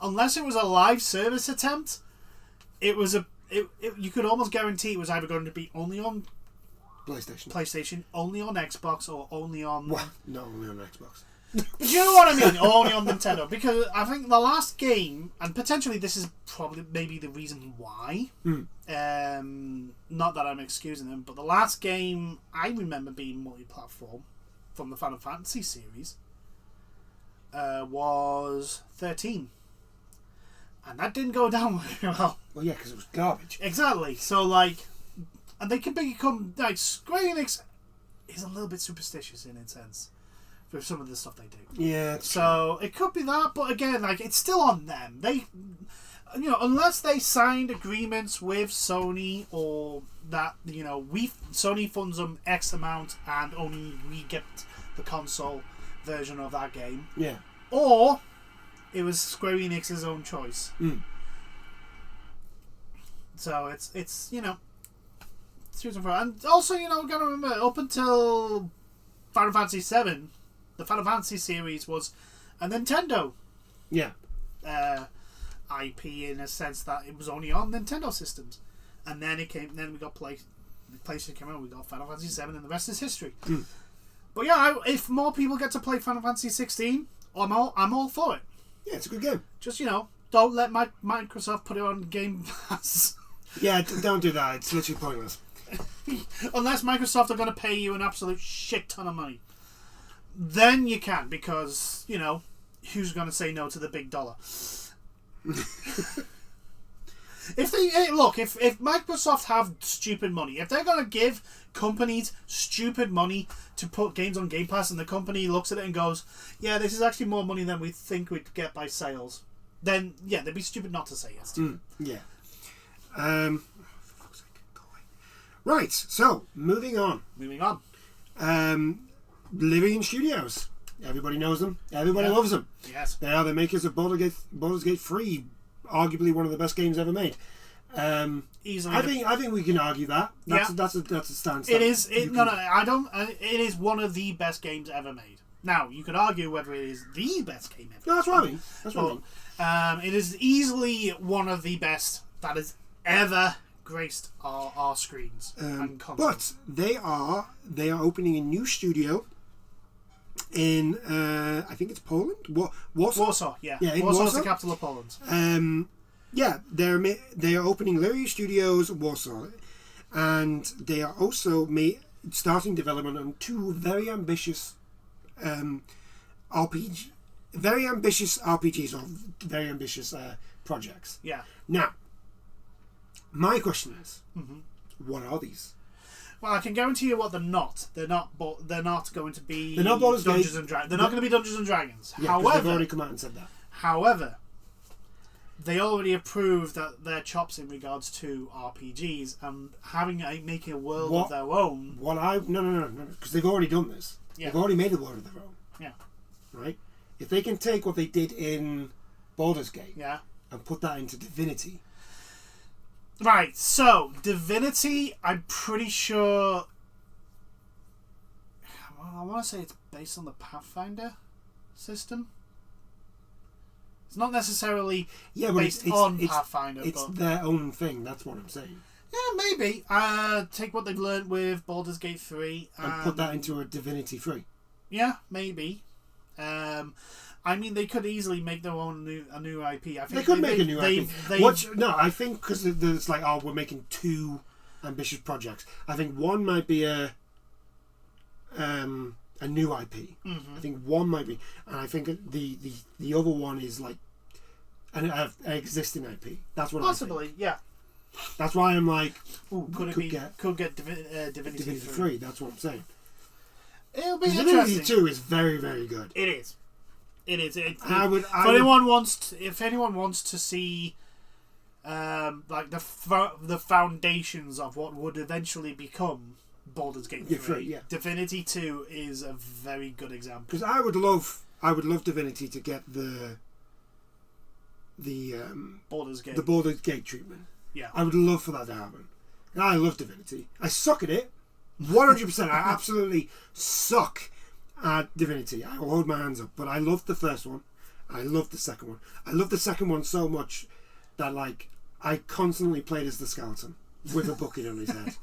unless it was a live service attempt, it was you could almost guarantee it was either going to be only on PlayStation, only on Xbox, or only on. What? No, only on Xbox. But you know what I mean? Only on Nintendo. Because I think the last game, and potentially this is probably maybe the reason why, not that I'm excusing them, but the last game I remember being multi-platform from the Final Fantasy series was 13. And that didn't go down very well. Well, yeah, because it was garbage. Exactly. So, like, and they can become, like, Square Enix is a little bit superstitious in a sense for some of the stuff they do. Yeah. So it could be that, but again, like it's still on them. They, unless they signed agreements with Sony or that Sony funds them X amount and only we get the console version of that game. Yeah. Or it was Square Enix's own choice. So it's and also gotta remember up until Final Fantasy VII. The Final Fantasy series was a Nintendo IP in a sense that it was only on Nintendo systems, and then we got PlayStation came out, we got Final Fantasy VII, and the rest is history. But yeah, if more people get to play Final Fantasy 16, I'm all for it. Yeah, it's a good game. Just, don't let Microsoft put it on Game Pass. Yeah, don't do that. It's literally pointless. Unless Microsoft are going to pay you an absolute shit ton of money. Then you can, because, who's going to say no to the big dollar? If Microsoft have stupid money, if they're going to give companies stupid money to put games on Game Pass, and the company looks at it and goes, yeah, this is actually more money than we think we'd get by sales, then, yeah, they'd be stupid not to say yes to it. Yeah. Right, so, moving on. Living Studios. Everybody knows them. Everybody loves them. Yes. They are the makers of Baldur's Gate 3, arguably one of the best games ever made. Easily. I think we can argue that. That's a stance. It is. I don't. It is one of the best games ever made. Now you could argue whether it is the best game ever. No, that's what I mean. It is easily one of the best that has ever graced our screens and consoles. But they are opening a new studio in I think it's Poland. Warsaw. Yeah. Warsaw's the capital of Poland. Yeah, they are opening Lyria Studios Warsaw, and they are also starting development on two very ambitious RPGs or very ambitious projects. Yeah. Now, my question is, what are these? Well, I can guarantee you what they're not. They're not going to be. They're not Dungeons and Dragons. They're not going to be Dungeons and Dragons. Yeah, however, they've already come out and said that. However, they already approved that their chops in regards to RPGs and making a world of their own. No, because they've already done this. Yeah. They've already made a world of their own. Yeah. Right. If they can take what they did in Baldur's Gate, and put that into Divinity. Right, so Divinity, I'm pretty sure. I want to say it's based on the Pathfinder system. It's not necessarily based on Pathfinder. It's their own thing. That's what I'm saying. Yeah, maybe. Take what they've learned with Baldur's Gate 3 and put that into a Divinity 3. Yeah, maybe. I mean, they could easily make their own a new IP. I think they could make a new IP. I think because it's like, we're making two ambitious projects. I think one might be a new IP. Mm-hmm. I think one might be, and I think the other one is like an existing IP. That's what possibly. I think. Yeah. That's why I'm like, could get Divinity 3. That's what I'm saying. It'll be interesting. Divinity 2 is very, very good. It is. If anyone wants to see like the foundations of what would eventually become Baldur's Gate 3, Divinity 2 is a very good example. Because I would love Divinity to get the Baldur's Gate treatment. Yeah, I would love for that to happen. And I love Divinity. I suck at it, 100%. I absolutely suck at Divinity. I will hold my hands up, but I loved the first one. I loved the second one. I loved the second one so much that I constantly played as the skeleton with a bucket on his head.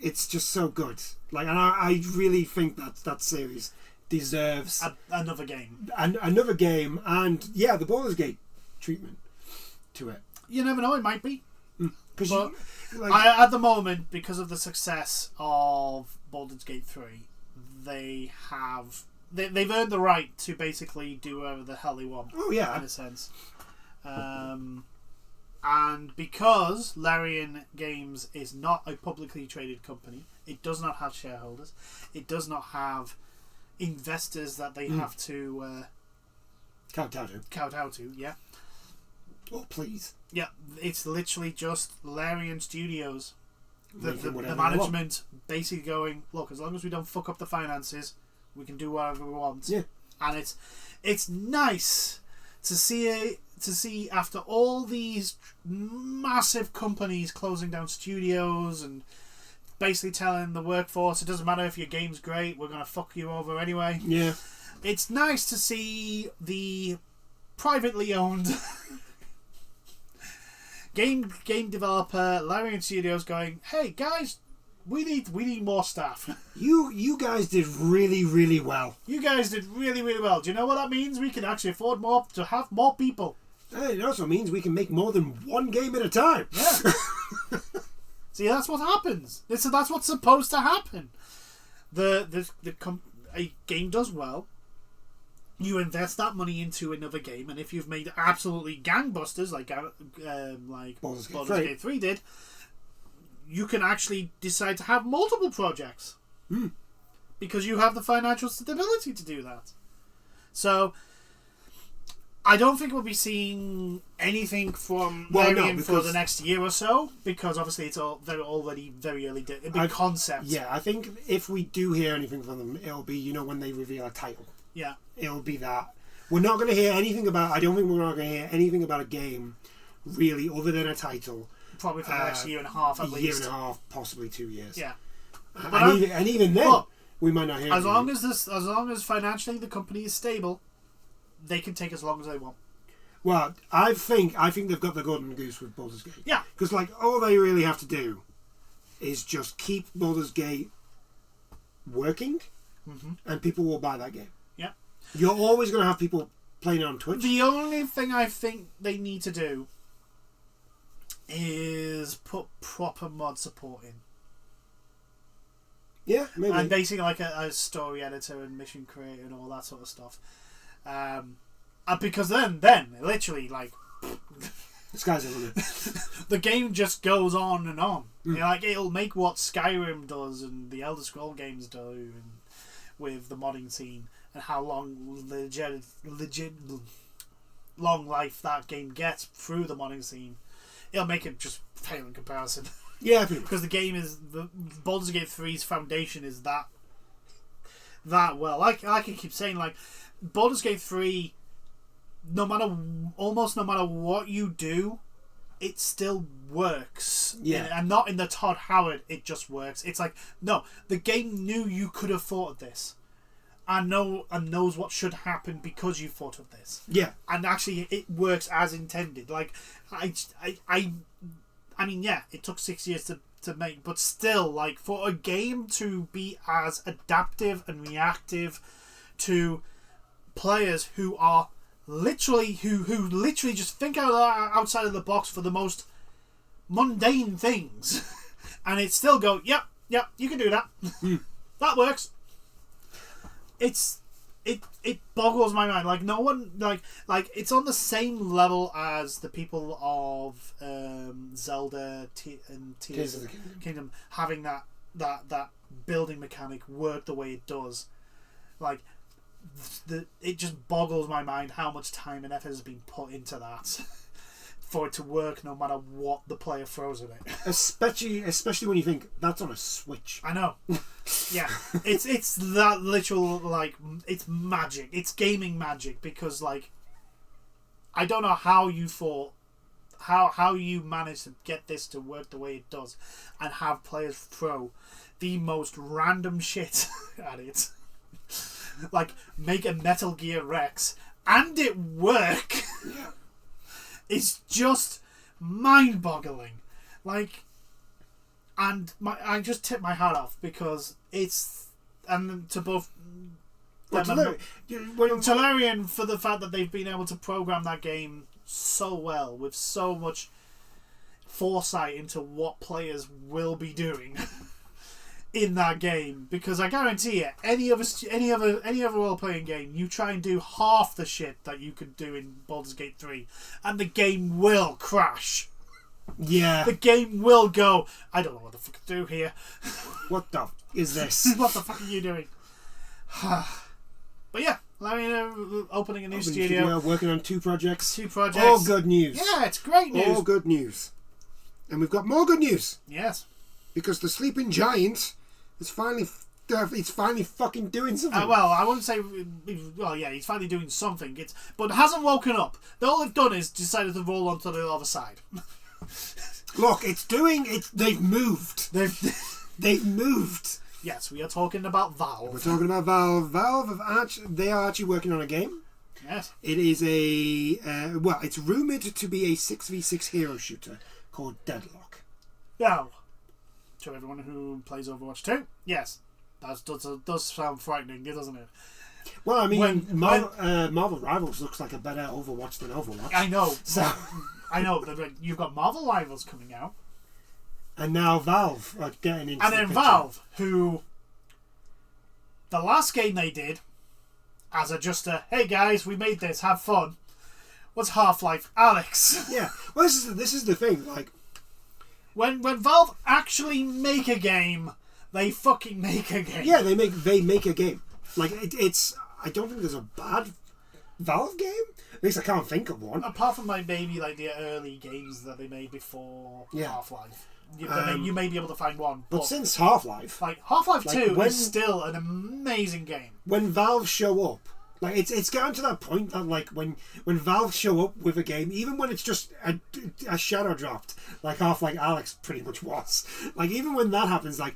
It's just so good. And I really think that series deserves another game. Another game, and the Baldur's Gate treatment to it. You never know, it might be. At the moment, because of the success of Baldur's Gate 3, they've earned the right to basically do whatever the hell they want. Oh yeah, in a sense. And because Larian Games is not a publicly traded company, it does not have shareholders, it does not have investors that they have to kowtow to. Yeah. Oh please. Yeah, it's literally just Larian Studios. The management basically going, look, as long as we don't fuck up the finances, we can do whatever we want. Yeah. And it's nice to see after all these massive companies closing down studios and basically telling the workforce, it doesn't matter if your game's great, we're gonna fuck you over anyway. Yeah. It's nice to see the privately owned game developer Larian Studios going, hey guys, We need more staff. You guys did really, really well. You guys did really, really well. Do you know what that means? We can actually afford to have more people. And it also means we can make more than one game at a time. Yeah. See, that's what happens. That's what's supposed to happen. A game does well. You invest that money into another game, and if you've made absolutely gangbusters like Baldur's Gate 3 did, you can actually decide to have multiple projects because you have the financial stability to do that. So I don't think we'll be seeing anything from Larian for the next year or so, because obviously it's already very early. Concept. Yeah, I think if we do hear anything from them, it'll be when they reveal a title. Yeah, it'll be that. We're not going to hear anything about. I don't think we're not going to hear anything about a game, really, other than a title. Probably for the next year and a half, at least. Year and a half, possibly 2 years. Yeah, and even then, we might not hear. As long as financially the company is stable, they can take as long as they want. Well, I think they've got the golden goose with Baldur's Gate. Yeah, because all they really have to do is just keep Baldur's Gate working, and people will buy that game. Yeah, you're always going to have people playing it on Twitch. The only thing I think they need to do is put proper mod support in. Yeah, maybe. And basically like a story editor and mission creator and all that sort of stuff. Because then literally the sky's the limit. The game just goes on and on. It'll make what Skyrim does and the Elder Scroll games do, and with the modding scene and how long legit long life that game gets through the modding scene. It'll make it just pale in comparison. Yeah, because the game is the Baldur's Gate 3's foundation is that well. Like I can keep saying, Baldur's Gate 3, almost no matter what you do, it still works. Yeah, and not in the Todd Howard. It just works. It's no, the game knew you could have thought of this, and knows what should happen because you thought of this. Yeah, and actually it works as intended. I mean, yeah, it took 6 years to make, but still, for a game to be as adaptive and reactive to players who are literally who literally just think outside of the box for the most mundane things, and it still go, yep, you can do that. That works. It boggles my mind. No one it's on the same level as the people of Zelda and Tears of the Kingdom having that building mechanic work the way it does. It just boggles my mind how much time and effort has been put into that for it to work no matter what the player throws at it. Especially when you think that's on a Switch. I know. Yeah, it's that literal it's magic. It's gaming magic because I don't know how you thought how you managed to get this to work the way it does and have players throw the most random shit at it. Make a Metal Gear Rex and it work. Yeah. It's just mind-boggling. And I just tip my hat off because to both Tolarian for the fact that they've been able to program that game so well with so much foresight into what players will be doing in that game, because I guarantee you any other role-playing game, you try and do half the shit that you could do in Baldur's Gate 3 and the game will crash. Yeah, the game will go, I don't know what the fuck to do here. What the is this? What the fuck are you doing? But yeah, Larian opening a new studio, working on two projects. All good news. Yeah, it's great news. All good news. And we've got more good news. Yes, because the sleeping giant is finally fucking doing something. Well, I wouldn't say. Well, yeah, he's finally doing something. But hasn't woken up. All they've done is decided to roll onto the other side. Look, they've moved. They've moved. Yes, we are talking about Valve. We're talking about Valve. Valve they are actually working on a game. Yes. It is it's rumoured to be a 6v6 hero shooter called Deadlock. Now, to everyone who plays Overwatch 2. Yes, that does sound frightening, doesn't it? Well, I mean, Marvel Rivals looks like a better Overwatch than Overwatch. I know. So I know. You've got Marvel Rivals coming out. And now Valve are getting into And then Valve, who... The last game they did, as just a, hey guys, we made this, have fun, was Half-Life Alyx. Yeah. Well, this is the thing, like... When Valve actually make a game, they fucking make a game. Yeah, they make a game. Like, it's... I don't think there's a bad Valve game. At least I can't think of one. Apart from maybe like the early games that they made before Half-Life. You may be able to find one. But since Half-Life... Like, Half-Life 2 is still an amazing game. When Valve show up, like, it's gotten to that point that, like, when Valve show up with a game, even when it's just a shadow dropped, like Half-Life Alyx pretty much was, like, even when that happens, like,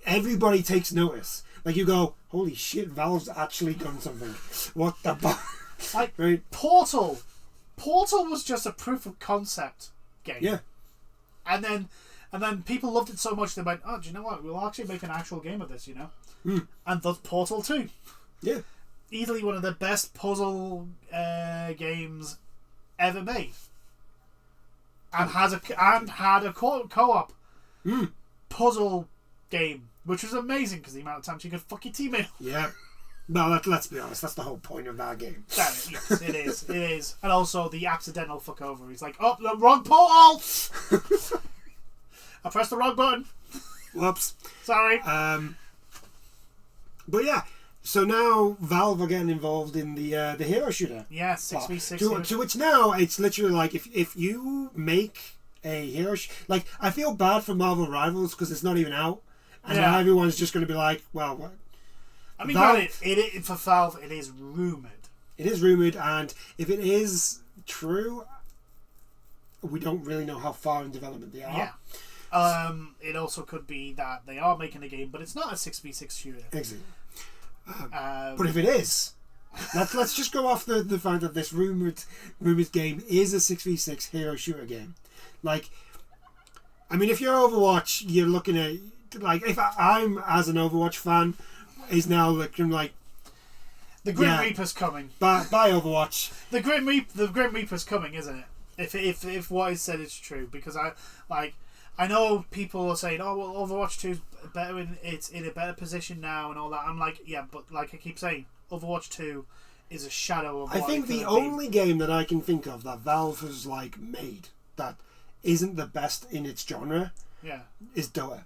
everybody takes notice. Like, you go, holy shit, Valve's actually done something. What the fuck? Like, right? Portal was just a proof of concept game. Yeah. And then people loved it so much they went, oh, do you know what? We'll actually make an actual game of this, you know? Mm. And that's Portal 2. Yeah. Easily one of the best puzzle games ever made. And had a co-op puzzle game, which was amazing because the amount of times you could fuck your team in. Yeah. No, let's be honest. That's the whole point of that game. Yes, it is. It is. And also the accidental fuck over. He's like, oh, the wrong portal! I pressed the wrong button. Whoops. Sorry. But yeah, so now Valve are getting involved in the hero shooter. Yeah, 6v6. To which now it's literally like if you make a hero like, I feel bad for Marvel Rivals because it's not even out, and now everyone's just going to be like, well, what? I mean, Valve, for Valve, it is rumoured. It is rumoured, and if it is true, we don't really know how far in development they are. Yeah. It also could be that they are making a game, but it's not a 6v6 shooter. Exactly. But if it is, let's just go off the fact that this rumoured game is a 6v6 hero shooter game. Like, I mean, if you're Overwatch, you're looking at, like, if I'm as an Overwatch fan, is now looking like the Grim Reaper's coming. Bye Overwatch. The Grim Reaper's coming, isn't it? If what is said is true, because I know people are saying, oh well, Overwatch 2 is better it's in a better position now and all that. I'm like, yeah, but like I keep saying, Overwatch 2 is a shadow of what I think the only game that I can think of that Valve has like made that isn't the best in its genre is Dota.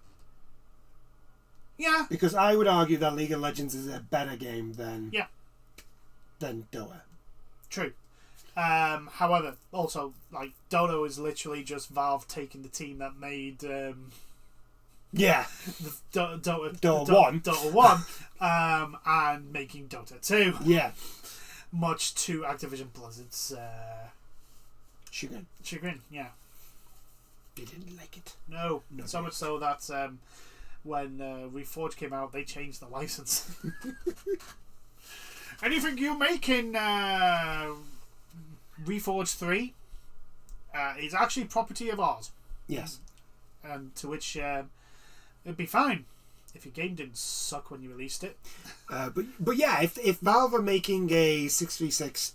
Yeah. Because I would argue that League of Legends is a better game than Dota. True. However, also, like, Dota is literally just Valve taking the team that made Dota 1 and making Dota 2. Yeah. Much to Activision Blizzard's chagrin, yeah. They didn't like it. No. So much so that when Reforged came out, they changed the license. Anything you make in Reforged 3 is actually property of ours. Yes. And to which it'd be fine if your game didn't suck when you released it. But yeah, if Valve are making a 6v6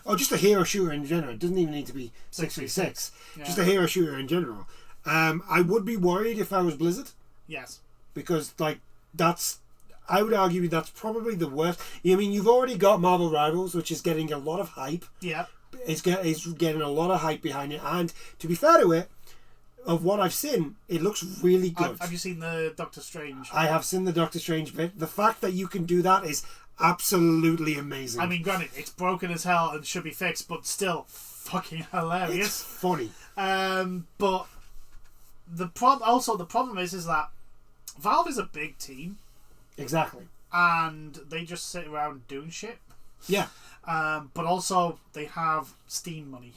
or just a hero shooter in general, it doesn't even need to be 6v6, just a hero shooter in general, I would be worried if I was Blizzard. Yes. Because I would argue that's probably the worst. I mean, you've already got Marvel Rivals, which is getting a lot of hype. Yeah. It's getting a lot of hype behind it, and to be fair to it, of what I've seen, it looks really good. Have you seen the Doctor Strange? I have seen the Doctor Strange bit. The fact that you can do that is absolutely amazing. I mean, granted, it's broken as hell and should be fixed, but still fucking hilarious. It's funny. But the problem is that Valve is a big team. Exactly. And they just sit around doing shit. Yeah. But also, they have Steam money.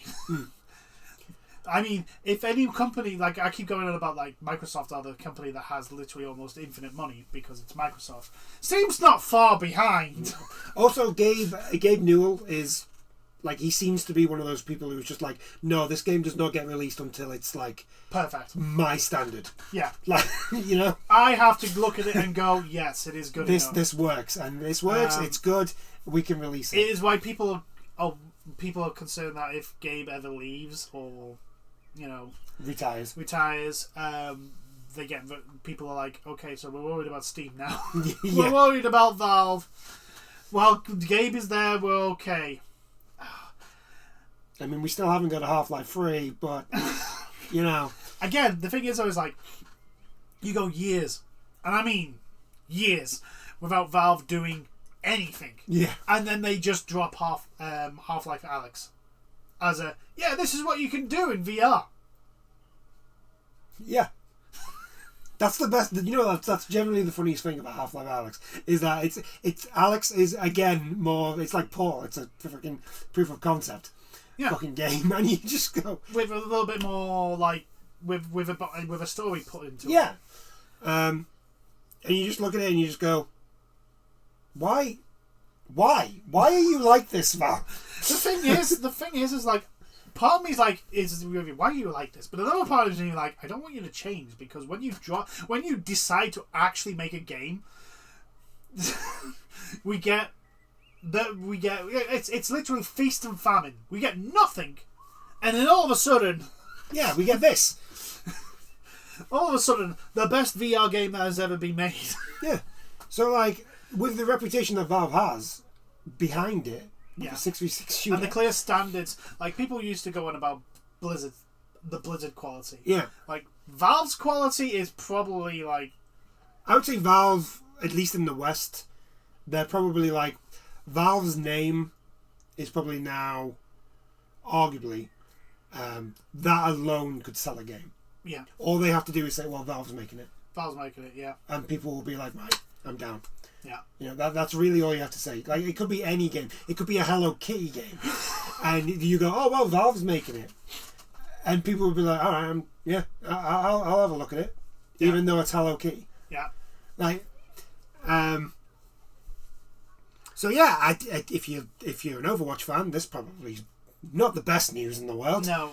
I mean, if any company, like, I keep going on about, like, Microsoft are the company that has literally almost infinite money because it's Microsoft. Steam's not far behind. Also, Gabe Newell is Like, he seems to be one of those people who's just like, no, this game does not get released until it's like perfect, my standard. Yeah, like you know, I have to look at it and go, yes, it is good. This works, and this works. It's good. We can release it. It is why people are concerned that if Gabe ever leaves or retires, they get people are like, okay, so we're worried about Steam now. We're worried about Valve. Well, Gabe is there. We're okay. I mean, we still haven't got a Half-Life 3, but, Again, the thing is, I was like, you go years, and I mean years, without Valve doing anything. Yeah. And then they just drop Half-Life Alyx as this is what you can do in VR. Yeah. That's the best. That's generally the funniest thing about Half-Life Alyx is that it's Alyx is again more. It's like Paul. It's a freaking proof of concept. Fucking game, and you just go with a little bit more like with a story put into it. Yeah, and you just look at it and you just go, why are you like this, Val? The thing is like, part of me is like, why are you like this? But another part of me is like, I don't want you to change, because when you decide to actually make a game, it's literally feast and famine. We get nothing, and then all of a sudden, we get this. All of a sudden, the best VR game that has ever been made. Yeah. So like, with the reputation that Valve has behind it, the 6v6 shooter, and the clear standards, like people used to go on about the Blizzard quality. Yeah. Like Valve's quality is probably like, I would say Valve, at least in the West, they're probably like, Valve's name is probably now, arguably, that alone could sell a game. Yeah. All they have to do is say, well, Valve's making it. Valve's making it, yeah. And people will be like, right, I'm down. Yeah. That's really all you have to say. Like, it could be any game. It could be a Hello Kitty game. And you go, oh, well, Valve's making it. And people will be like, all right, I'll have a look at it. Yeah. Even though it's Hello Kitty. Yeah. Like, so yeah, if you're an Overwatch fan, this probably not the best news in the world. No.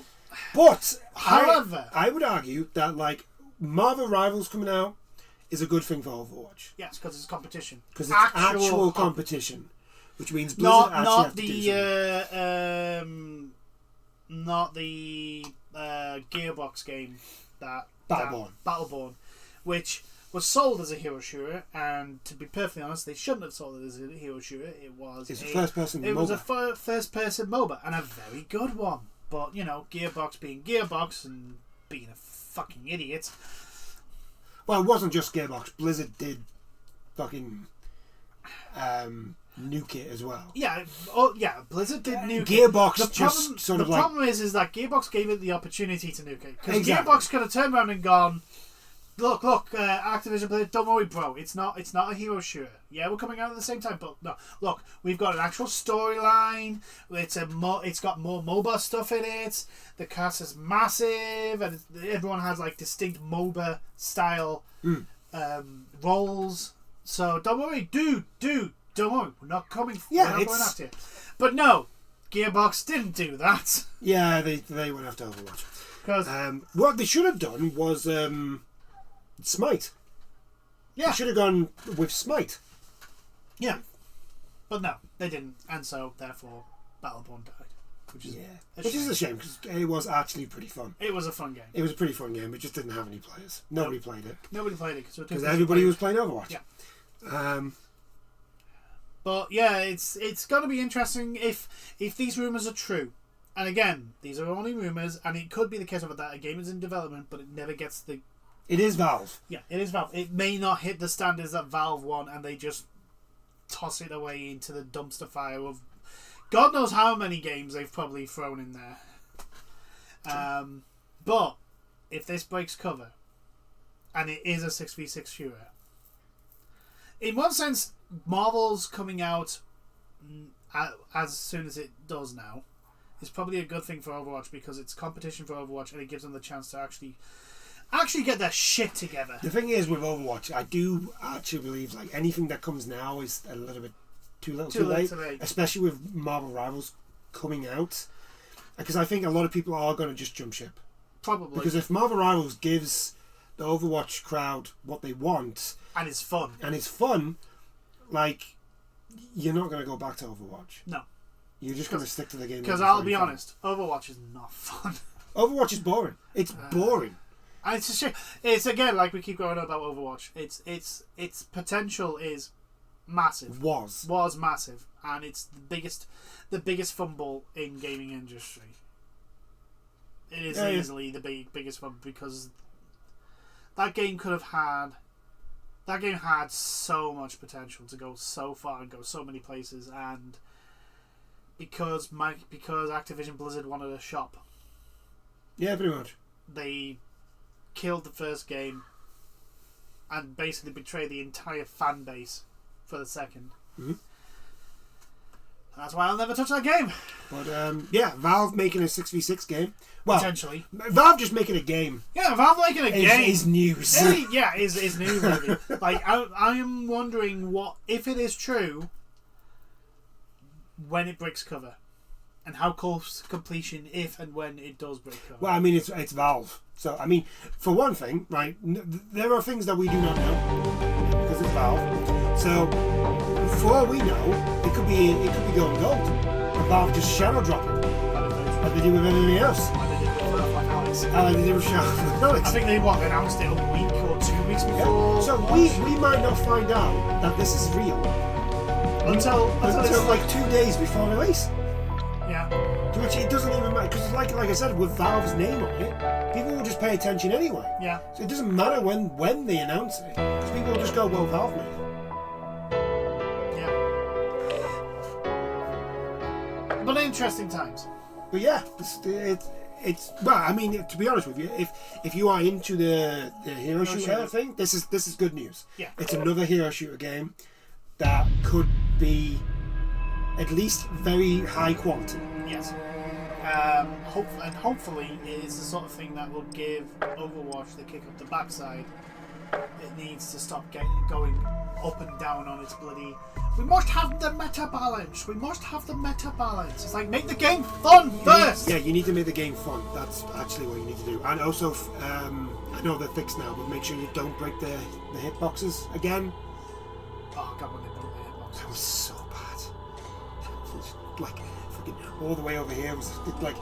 But however, I would argue that like Marvel Rivals coming out is a good thing for Overwatch. Yes, because it's competition. Because it's actual competition, which means Blizzard not the Gearbox game that Battleborn, which was sold as a hero shooter, and to be perfectly honest, they shouldn't have sold it as a hero shooter. It's a first-person MOBA. It was a first-person MOBA, and a very good one. But, Gearbox being Gearbox and being a fucking idiot. Well, it wasn't just Gearbox. Blizzard did fucking nuke it as well. Yeah, Blizzard did nuke Gearbox it. The problem is that Gearbox gave it the opportunity to nuke it. Because Gearbox could have turned around and gone, Look, Activision Blizzard, don't worry, bro. It's not a hero shooter. Yeah, we're coming out at the same time, but no. Look, we've got an actual storyline. It's got more MOBA stuff in it. The cast is massive, and everyone has like distinct MOBA style roles. So don't worry, dude. Don't worry. We're not coming. Yeah, we're not going after you. But no, Gearbox didn't do that. Yeah, they went after Overwatch. Because what they should have done was Smite. Yeah. They should have gone with Smite. Yeah. But no, they didn't. And so, therefore, Battleborn died. Which is a shame, because it was actually pretty fun. It was a fun game. It was a pretty fun game. It just didn't have any players. Nobody played it. Nobody played it. Because everybody was playing Overwatch. Yeah. But yeah, it's going to be interesting if these rumours are true. And again, these are only rumours, and it could be the case of that a game is in development, but it never gets the... It is Valve. Yeah, it is Valve. It may not hit the standards that Valve want, and they just toss it away into the dumpster fire of God knows how many games they've probably thrown in there. But if this breaks cover, and it is a 6v6 shooter, in one sense, Marvel's coming out as soon as it does now is probably a good thing for Overwatch, because it's competition for Overwatch, and it gives them the chance to actually get their shit together. The thing is with Overwatch, I do actually believe like anything that comes now is a little bit too late. Especially with Marvel Rivals coming out, because I think a lot of people are going to just jump ship. Probably. Because if Marvel Rivals gives the Overwatch crowd what they want, and it's fun, like, you're not going to go back to Overwatch. No. You're just going to stick to the game. Because I'll be honest, Overwatch is not fun. Overwatch is boring. It's boring. And it's a shame. It's again like we keep going on about Overwatch. Its potential is massive. Was massive, and it's the biggest fumble in gaming industry. It is easily the biggest fumble because that game had so much potential to go so far and go so many places, and because Activision Blizzard wanted a shop. Yeah, pretty much. They killed the first game and basically betrayed the entire fan base for the second. Mm-hmm. That's why I'll never touch that game. But Valve making a 6v6 game. Well, potentially. Valve just making a game. Yeah, Valve making a game is news. Is news. Really. Like I am wondering what if it is true when it breaks cover. And how close to completion if and when it does break cover. Well, I mean, it's Valve. So, I mean, for one thing, right, there are things that we do not know because it's Valve. So, for all we know, it could be going gold. And Valve just shadow drop it. Like they do with everything else. Like they did with Shadow Alex. I think they announced it a week or 2 weeks before. Yeah. So, we might not find out that this is real until like 2 days before release. Yeah. Which it doesn't even matter because, like I said, with Valve's name on it, people will just pay attention anyway. Yeah. So it doesn't matter when they announce it because people will just go, "Well, Valve made it." Yeah. But interesting times. But yeah, it's well. I mean, to be honest with you, if you are into the hero shooter thing, this is good news. Yeah. It's another hero shooter game that could be at least very high quality. Yes. Hopefully it is the sort of thing that will give Overwatch the kick up the backside. It needs to stop going up and down on its bloody... We must have the meta balance. It's like, make the game fun first. Yeah, you need to make the game fun. That's actually what you need to do. And also, I know they're fixed now, but make sure you don't break the hitboxes again. Oh God, when they broke the hitboxes. That was so bad. Like fucking all the way over here was like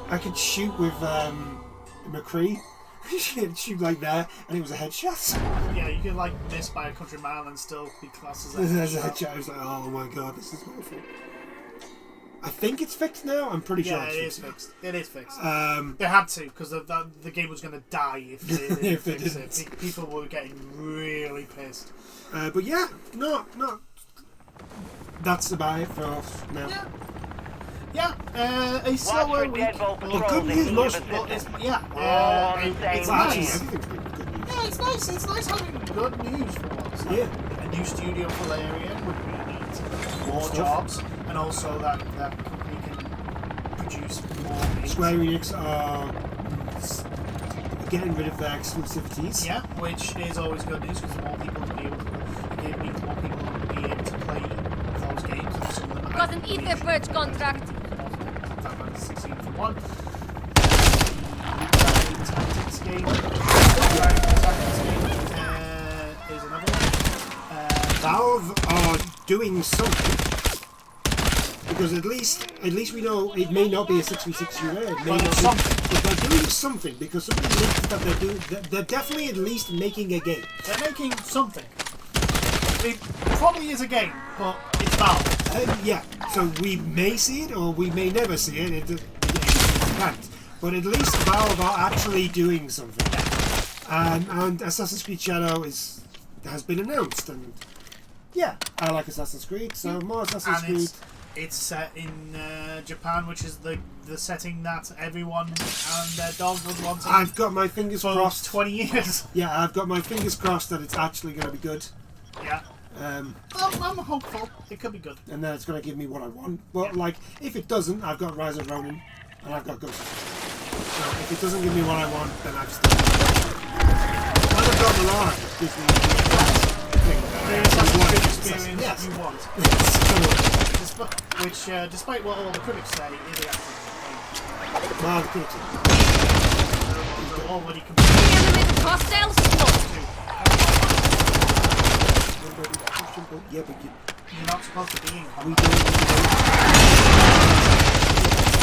I could shoot with McCree. shoot like that, and it was a headshot. Yeah, you could like miss by a country mile and still be classed as a headshot. I was like, oh my god, this is awful. I think it's fixed now. I'm pretty sure it's fixed. It is fixed. They had to because the game was going to die if they didn't fix it. People were getting really pissed. But yeah, no. That's about it for us now. Yeah. A slower week. But good news, mostly. It's It's nice. Everything's been good news. Yeah, it's nice. It's nice having good news for once. Yeah. A new studio for Larian would mean more jobs, and also that company can produce more games. Square Enix are getting rid of their exclusivities. Yeah, which is always good news because more people will be able to. It means more people will be able to play those games. And some of them got an Etherpurge contract. Final Fantasy 16 for one. Tactics game. Is another one. Valve are doing something because at least we know it may not be a 6v6 UA. It may not be, but they're doing something because somebody leaked that they're definitely at least making a game. They're making something. It probably is a game, but it's Valve. Yeah, so we may see it or we may never see it. It depends. But at least Valve are actually doing something. And Assassin's Creed Shadow has been announced, and yeah, I like Assassin's Creed, so more Assassin's Creed. It's set in Japan, which is the setting that everyone and their dog was wanting. I've got my fingers crossed. 20 years. Yeah, I've got my fingers crossed that it's actually going to be good. Yeah. I'm hopeful. It could be good. And then it's going to give me what I want. But like, if it doesn't, I've got Rise of Ronin, and I've got Ghost. So if it doesn't give me what I want, then I've still. When I've got Milan, gives me the thing that experience you want. you want. Yes. despite what all the critics say, is the actual game. Well, the critics. They're already Enemy hostile spot. Yeah, but you're not supposed to be in combat. we don't.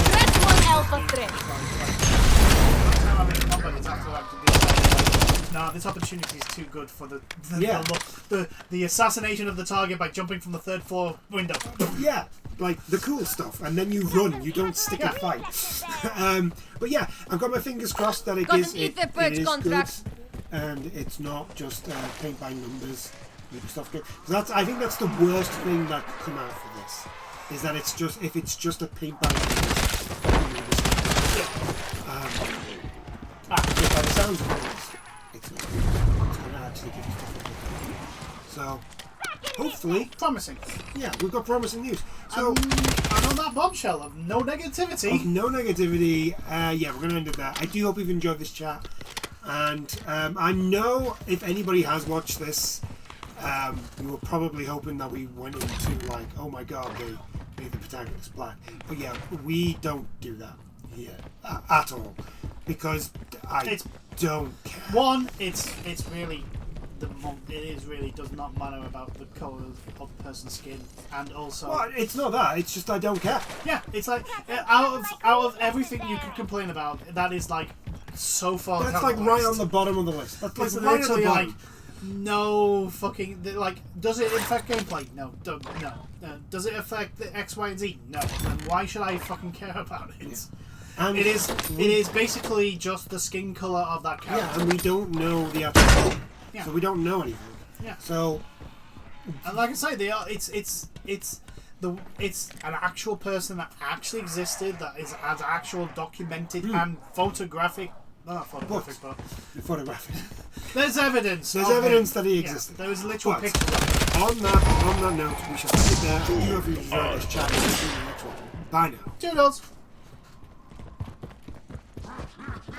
Threat 1 Alpha threat. That's how I'm in combat. It's after I have to do that. No, this opportunity is too good for the assassination of the target by jumping from the 3rd floor window. Yeah, like the cool stuff, and then you run. You don't stick and fight. But yeah, I've got my fingers crossed that it is good, and it's not just paint by numbers stuff. Because I think that's the worst thing that could come out for this, is that it's just if it's just a paint by numbers. But by the sounds of it, it's not. It's going to actually give you stuff. So hopefully, promising. Yeah, we've got promising news. So, and on that bombshell of no negativity. Yeah, we're going to end it there. I do hope you've enjoyed this chat. And I know if anybody has watched this, you were probably hoping that we went into like, oh my god, they made the protagonist black. But yeah, we don't do that here at all. Because I don't care. One, it really does not matter about the colour of the person's skin, and also. Well, it's not that. It's just I don't care. Yeah, it's like out of everything you could complain about, that is like so far. That's like right on the bottom of the list. That's like right on the bottom. Like, no fucking like. Does it affect gameplay? No. No. Does it affect the X, Y, and Z? No. Then why should I fucking care about it? Yeah. And it is basically just the skin colour of that character. Yeah, and we don't know the actual game. Yeah. So we don't know anything. Yeah. So, and like I say, it's an actual person that actually existed, that has actual documented and photographic. Not photographic, but photographic. There's evidence. There's evidence that he existed. Yeah, there was literal pictures. On that note, we shall sit there. You have enjoyed this chat. See you in the next one. Bye now. Toodles.